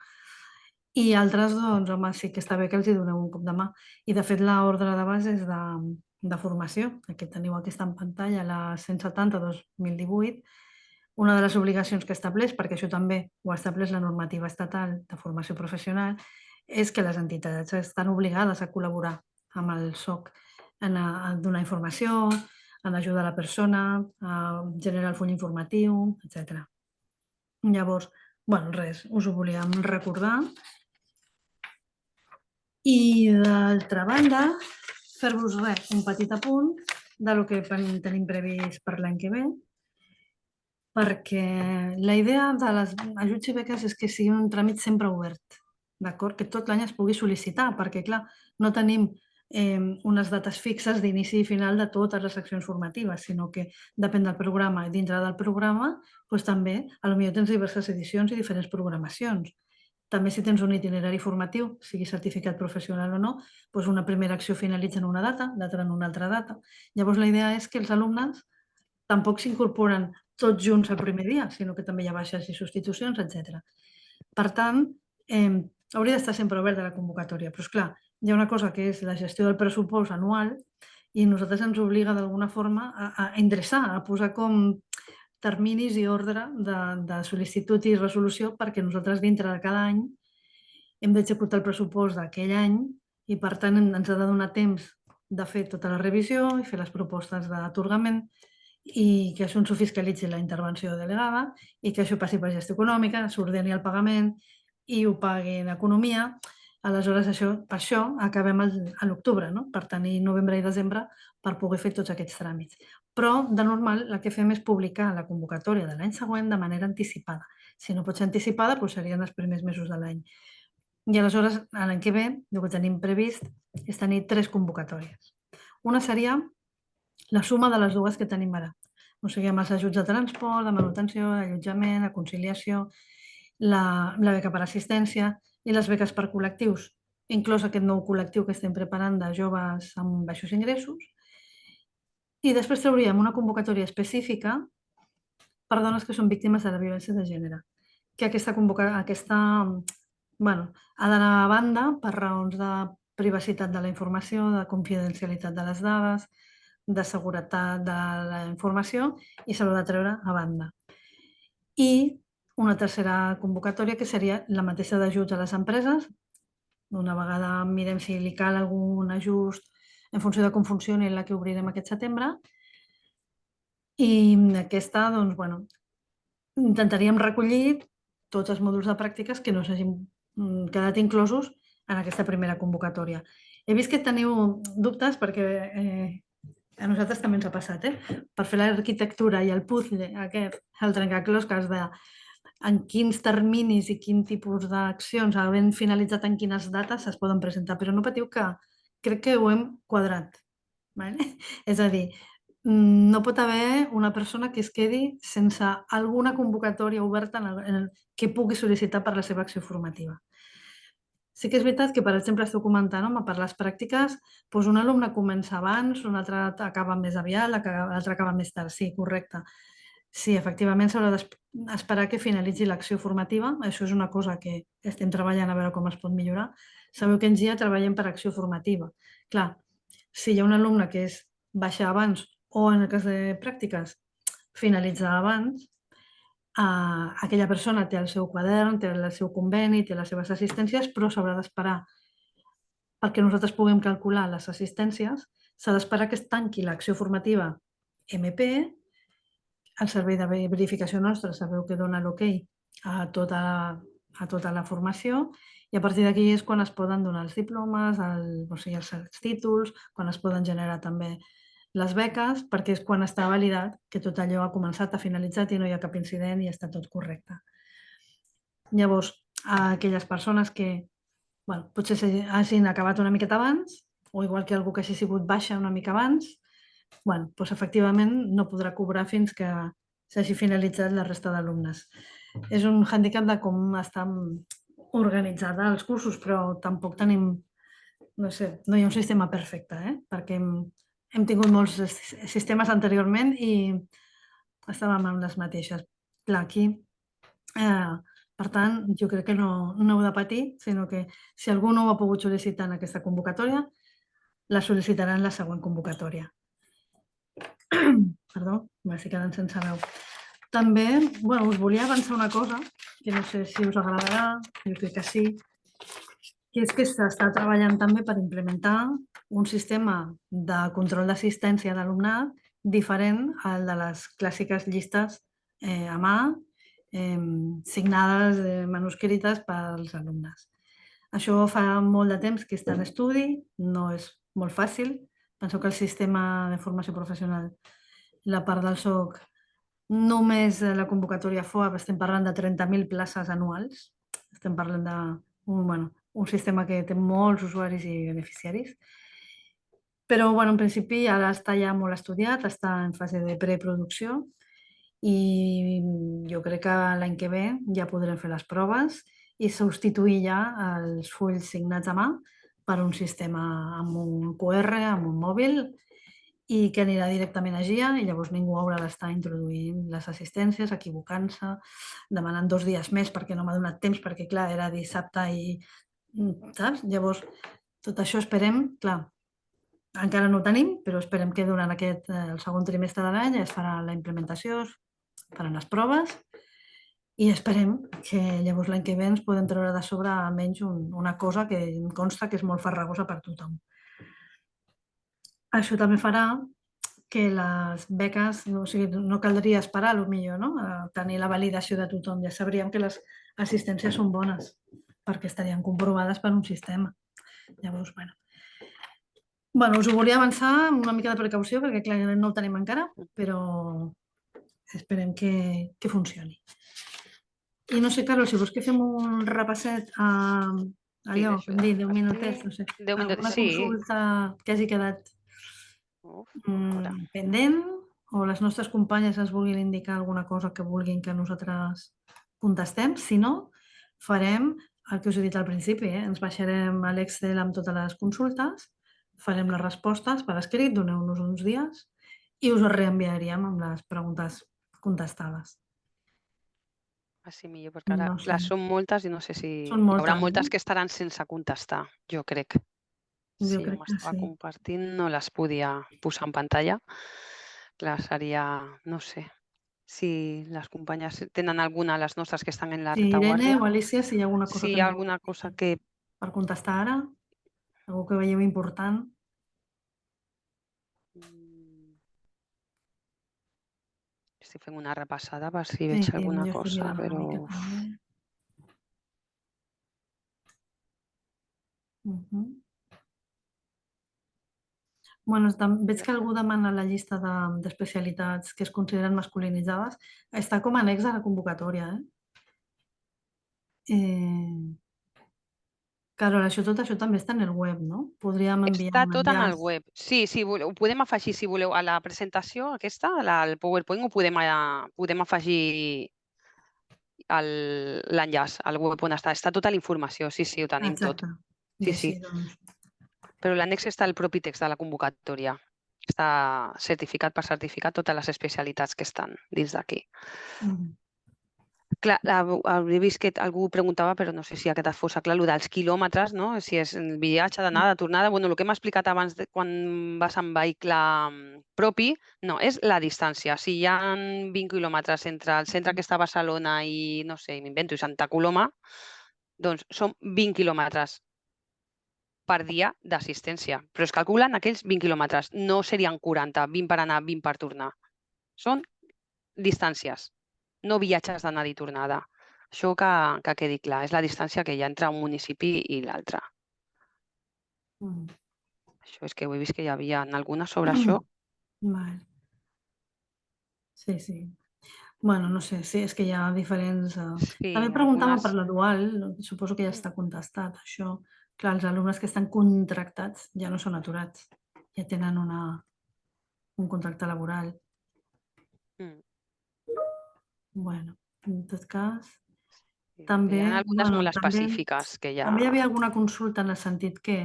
Speaker 1: i altres, doncs, home, sí que està bé que els doneu un cop de mà. I, de fet, l'ordre de bases de formació, que teniu aquesta en pantalla, la 170/2018, una de les obligacions que estableix, perquè això també ho estableix la normativa estatal de formació professional, és que les entitats estan obligades a col·laborar amb el SOC a donar informació, en ajudar la persona, a generar el full informatiu, etc. Llavors, bueno, res, us ho volíem recordar. I, d'altra banda, fer-vos un petit apunt del que tenim previst per l'any que ve, perquè la idea de les ajuts i beques és que sigui un tràmit sempre obert, d'acord? Que tot l'any es pugui sol·licitar, perquè, clar, no tenim unes dates fixes d'inici i final de totes les seccions formatives, sinó que depèn del programa i dintre del programa doncs també potser tens diverses edicions i diferents programacions. També si tens un itinerari formatiu, sigui certificat professional o no, doncs una primera acció finalitza en una data, l'altra en una altra data. Llavors la idea és que els alumnes tampoc s'incorporen tots junts el primer dia, sinó que també hi ha baixes i substitucions, etc. Per tant, hauria d'estar sempre oberta la convocatòria, però esclar, hi ha una cosa que és la gestió del pressupost anual i a nosaltres ens obliga d'alguna forma a endreçar, a posar com terminis i ordre de sol·licitud i resolució perquè nosaltres dintre de cada any hem d'executar el pressupost d'aquell any i per tant ens ha de donar temps de fer tota la revisió i fer les propostes d'atorgament i que això ens ho fiscalitzi la intervenció delegada i que això passi per gestió econòmica, s'ordeni el pagament i ho pagui en economia. Aleshores, per això acabem a l'octubre, no? Per tenir novembre i desembre per poder fer tots aquests tràmits. Però, de normal, el que fem és publicar la convocatòria de l'any següent de manera anticipada. Si no pot ser anticipada, doncs serien els primers mesos de l'any. I aleshores, l'any que ve, el que tenim previst és tenir 3 convocatòries. Una seria la suma de les dues que tenim ara. O sigui, amb els ajuts de transport, de manutenció, d'allotjament, de conciliació, la beca per assistència i les beques per col·lectius, inclòs aquest nou col·lectiu que estem preparant de joves amb baixos ingressos. I després trauríem una convocatòria específica per dones que són víctimes de la violència de gènere, que ha d'anar a banda per raons de privacitat de la informació, de confidencialitat de les dades, de seguretat de la informació i se l'ha de treure a banda. I una tercera convocatòria que seria la mateixa d'ajuts a les empreses. Una vegada mirem si li cal algun ajust en funció de com funcioni la que obrirem aquest setembre. I aquesta, doncs, bueno, intentaríem recollir tots els mòduls de pràctiques que no s'hagin quedat inclosos en aquesta primera convocatòria. He vist que teniu dubtes perquè a nosaltres també ens ha passat, per fer l'arquitectura i el puzzle aquest, el trencaclosques de en quins terminis i quin tipus d'accions, havent finalitzat en quines dates es poden presentar, però no patiu que crec que ho hem quadrat. Vale? És a dir, no pot haver una persona que es quedi sense alguna convocatòria oberta que pugui sol·licitar per la seva acció formativa. Sí que és veritat que, per exemple, esteu comentant, home, per les pràctiques, doncs un alumne comença abans, un altre acaba més aviat, l'altre acaba més tard. Sí, correcte. Sí, efectivament s'haurà d'esperar que finalitzi l'acció formativa. Això és una cosa que estem treballant a veure com es pot millorar. Sabeu que en GIA treballem per acció formativa. Clar, si hi ha un alumne que és baixar abans o, en el cas de pràctiques, finalitzar abans, aquella persona té el seu quadern, té el seu conveni, té les seves assistències, però s'haurà d'esperar perquè nosaltres puguem calcular les assistències, s'ha d'esperar que es tanqui l'acció formativa MP. El servei de verificació nostre sabeu que dona l'ok a tota la formació i a partir d'aquí és quan es poden donar els diplomes, o sigui, els títols, quan es poden generar també les beques, perquè és quan està validat que tot allò ha començat, ha finalitzat i no hi ha cap incident i està tot correcte. Llavors, a aquelles persones que potser hagin acabat una miqueta abans, o igual que algú que hagi sigut baixa una mica abans, doncs efectivament no podrà cobrar fins que s'hagi finalitzat la resta d'alumnes. És un hàndicap de com estan organitzats els cursos, però tampoc tenim, no sé, no hi ha un sistema perfecte, perquè hem tingut molts sistemes anteriorment i estàvem amb les mateixes. Clar, aquí, per tant, jo crec que no heu de patir, sinó que si algú no ho ha pogut sol·licitar en aquesta convocatòria, la sol·licitarà en la següent convocatòria. Perdó, m'estic quedant sense veu. També, us volia avançar una cosa, que no sé si us agradarà, jo crec que sí, que és que s'està treballant també per implementar un sistema de control d'assistència d'alumnat diferent al de les clàssiques llistes a mà, signades, manuscrites pels alumnes. Això fa molt de temps que està en estudi, no és molt fàcil. Penseu que el sistema de formació professional, la part del SOC, només la convocatòria FOAP estem parlant de 30.000 places anuals. Estem parlant d'un sistema que té molts usuaris i beneficiaris. Però, en principi, ara està ja molt estudiat, està en fase de preproducció i jo crec que l'any que ve ja podrem fer les proves i substituir ja els fulls signats a mà per un sistema amb un QR, amb un mòbil, i que anirà directament a GIA i llavors ningú haurà d'estar introduint les assistències, equivocant-se, demanant 2 dies més perquè no m'ha donat temps, perquè clar, era dissabte i saps? Llavors, tot això esperem, clar, encara no ho tenim, però esperem que durant el segon trimestre de l'any es farà la implementació, es faran les proves i esperem que llavors l'any que ve ens podem treure de sobre almenys una cosa que em consta que és molt farragosa per tothom. Això també farà que les beques, no caldria esperar, potser, no? A tenir la validació de tothom. Ja sabríem que les assistències són bones, perquè estarien comprovades per un sistema. Llavors, us ho volia avançar amb una mica de precaució, perquè clar, no ho tenim encara, però esperem que funcioni. I no sé, Carol, si vols que fem un repasset a allò, com dir, 10 minutets, no sé,
Speaker 2: 10 minutets,
Speaker 1: alguna
Speaker 2: sí.
Speaker 1: consulta que hagi quedat pendent o les nostres companyes ens vulguin indicar alguna cosa que vulguin que nosaltres contestem. Si no, farem el que us he dit al principi, ens baixarem a l'Excel amb totes les consultes, farem les respostes per escrit, doneu-nos uns dies i us reenviaríem amb les preguntes contestades.
Speaker 2: Així millor, perquè ara,
Speaker 1: No sé.
Speaker 2: clar, són moltes i no sé si
Speaker 1: Són
Speaker 2: hi haurà
Speaker 1: moltes,
Speaker 2: moltes
Speaker 1: no?
Speaker 2: que estaran sense contestar, jo crec.
Speaker 1: Jo
Speaker 2: Si
Speaker 1: crec que
Speaker 2: m'estava
Speaker 1: sí.
Speaker 2: compartint, no les podia posar en pantalla. Clar, seria, no sé, si les companyes tenen alguna, les nostres que estan en la
Speaker 1: Sí, Irene
Speaker 2: retaguardia,
Speaker 1: o Alicia, si hi ha alguna cosa
Speaker 2: si
Speaker 1: que
Speaker 2: hi ha
Speaker 1: no
Speaker 2: alguna cosa que...
Speaker 1: per contestar ara, algú que veieu important.
Speaker 2: si fem una repassada per si
Speaker 1: Sí,
Speaker 2: veig
Speaker 1: jo
Speaker 2: alguna
Speaker 1: estic
Speaker 2: cosa,
Speaker 1: mirant una
Speaker 2: però...
Speaker 1: mica també. Bueno, veig que algú demana la llista d'especialitats que es consideren masculinitzades. Està com a annex a la convocatòria, Carol, tot això també està en el web, no? Podríem enviar
Speaker 2: Està
Speaker 1: un
Speaker 2: tot en el
Speaker 1: enllaç.
Speaker 2: web. Sí, ho podem afegir, si voleu, a la presentació aquesta, al PowerPoint, ho podem afegir l'enllaç al web on està. Està tota la informació, sí, ho tenim tot.
Speaker 1: Exacte. I
Speaker 2: Sí,
Speaker 1: així, doncs...
Speaker 2: Però l'annex està el propi text de la convocatòria. Està certificat per certificar totes les especialitats que estan dins d'aquí. Clar, he vist que algú preguntava, però no sé si aquest et fos clar, el dels quilòmetres, no? Si és el viatge d'anada, de tornada. Bueno, el que hem explicat abans quan vas amb vehicle propi, no, és la distància. Si hi ha 20 quilòmetres entre el centre que està a Barcelona i, no sé, m'invento, i Santa Coloma, doncs són 20 quilòmetres per dia d'assistència. Però es calculen aquells 20 quilòmetres. No serien 40, 20 per anar, 20 per tornar. Són distàncies, no viatges d'anada i tornada. Això que quedi clar, és la distància que hi ha entre un municipi i l'altre. Això és que ho he vist que hi havia alguna sobre això.
Speaker 1: Vale. Sí. Bueno, no sé, sí, és que hi ha diferents...
Speaker 2: Sí,
Speaker 1: També preguntaven per
Speaker 2: algunes...
Speaker 1: la dual, suposo que ja està contestat, això. Clar, els alumnes que estan contractats ja no són aturats, ja tenen un contracte laboral. Bueno, en tot cas, també...
Speaker 2: Hi ha algunes molt específiques que ja...
Speaker 1: També hi havia alguna consulta en el sentit que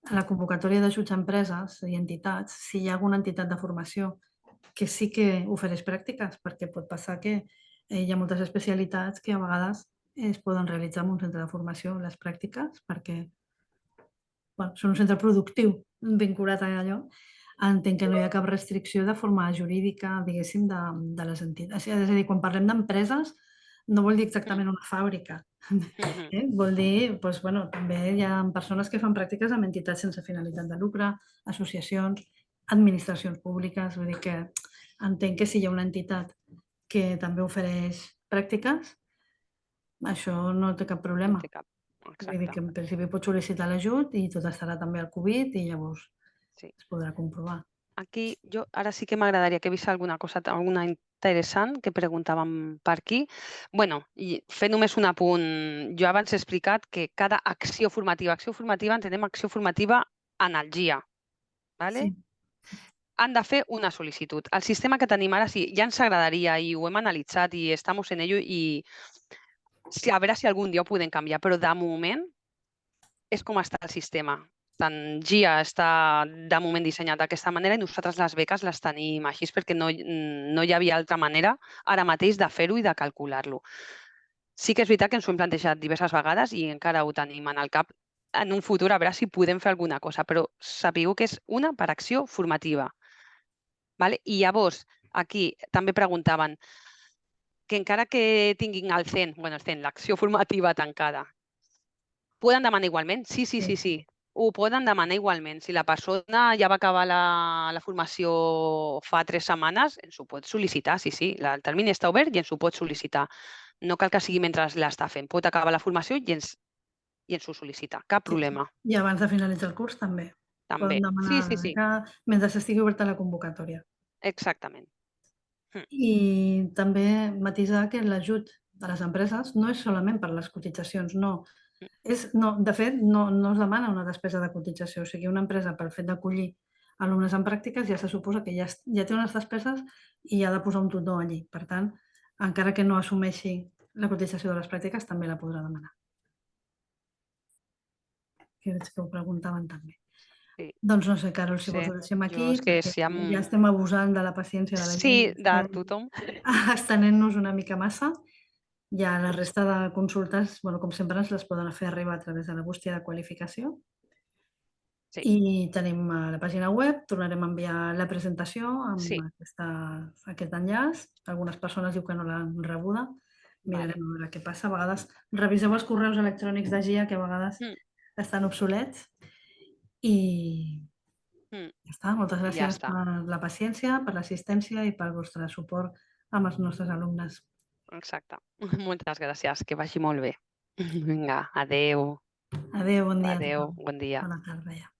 Speaker 1: a la convocatòria d'ajuts a empreses i entitats, si hi ha alguna entitat de formació que sí que ofereix pràctiques, perquè pot passar que hi ha moltes especialitats que a vegades es poden realitzar en un centre de formació, les pràctiques, perquè són un centre productiu vinculat a allò. Entenc que no hi ha cap restricció de forma jurídica, diguéssim, de les entitats. És a dir, quan parlem d'empreses, no vol dir exactament una fàbrica. Vol dir, doncs, bueno, també hi ha persones que fan pràctiques amb entitats sense finalitat de lucre, associacions, administracions públiques, vull dir que entenc que si hi ha una entitat que també ofereix pràctiques, això no té cap
Speaker 2: No
Speaker 1: problema.
Speaker 2: té cap.
Speaker 1: Vull dir que
Speaker 2: Exacte.
Speaker 1: en principi pot sol·licitar l'ajut i tot estarà també al Covid i llavors es podrà comprovar.
Speaker 2: Aquí jo ara sí que m'agradaria que he vist alguna cosa, alguna interessant que preguntàvem per aquí. Bueno, i fer només un apunt. Jo abans he explicat que cada acció formativa entenem acció formativa en el GIA. ¿Vale? Han de fer una sol·licitud. El sistema que tenim ara sí, ja ens agradaria i ho hem analitzat i estem en ello i a veure si algun dia ho podem canviar, però de moment és com està el sistema. Tant GIA està de moment dissenyat d'aquesta manera i nosaltres les beques les tenim així perquè no hi havia altra manera ara mateix de fer-ho i de calcular-lo. Sí que és veritat que ens ho hem plantejat diverses vegades i encara ho tenim en el cap en un futur a veure si podem fer alguna cosa, però sapigueu que és una per acció formativa. Vale? I llavors, aquí també preguntaven que encara que tinguin el CEN, l'acció formativa tancada, poden demanar igualment? Sí. Ho poden demanar igualment. Si la persona ja va acabar la formació fa 3 setmanes, ens ho pot sol·licitar, sí. El termini està obert i ens ho pot sol·licitar. No cal que sigui mentre l'està fent. Pot acabar la formació i ens ho sol·licita. Cap problema.
Speaker 1: I abans de finalitzar el curs també.
Speaker 2: També.
Speaker 1: Poden demanar la
Speaker 2: Sí.
Speaker 1: beca mentre estigui oberta la convocatòria.
Speaker 2: Exactament.
Speaker 1: I també matisar que l'ajut a les empreses no és solament per les cotitzacions, no. De fet, no es demana una despesa de cotització. O sigui, una empresa, pel fet d'acollir alumnes en pràctiques, ja se suposa que ja té unes despeses i ha de posar un tutor allí. Per tant, encara que no assumeixi la cotització de les pràctiques, també la podrà demanar. Que veig que ho preguntaven també.
Speaker 2: Sí.
Speaker 1: Doncs no sé, Carol, si vols ho deixem aquí, perquè ja estem abusant de la paciència de la gent.
Speaker 2: Sí, de tothom.
Speaker 1: Estenent-nos una mica massa. Ja la resta de consultes, com sempre, ens les poden fer arribar a través de la bústia de qualificació. I tenim la pàgina web, tornarem a enviar la presentació amb aquest enllaç. Algunes persones diu que no l'han rebuda. Mirarem a veure què passa. A vegades reviseu els correus electrònics de GIA, que a vegades estan obsolets. I ja està. Moltes gràcies per la paciència, per l'assistència i pel vostre suport amb els nostres alumnes.
Speaker 2: Exacte. Moltes gràcies, que vagi molt bé. Vinga, adeu.
Speaker 1: Adéu, bon dia a
Speaker 2: Adeu,
Speaker 1: tothom.
Speaker 2: bon dia.
Speaker 1: Bona tarda ja.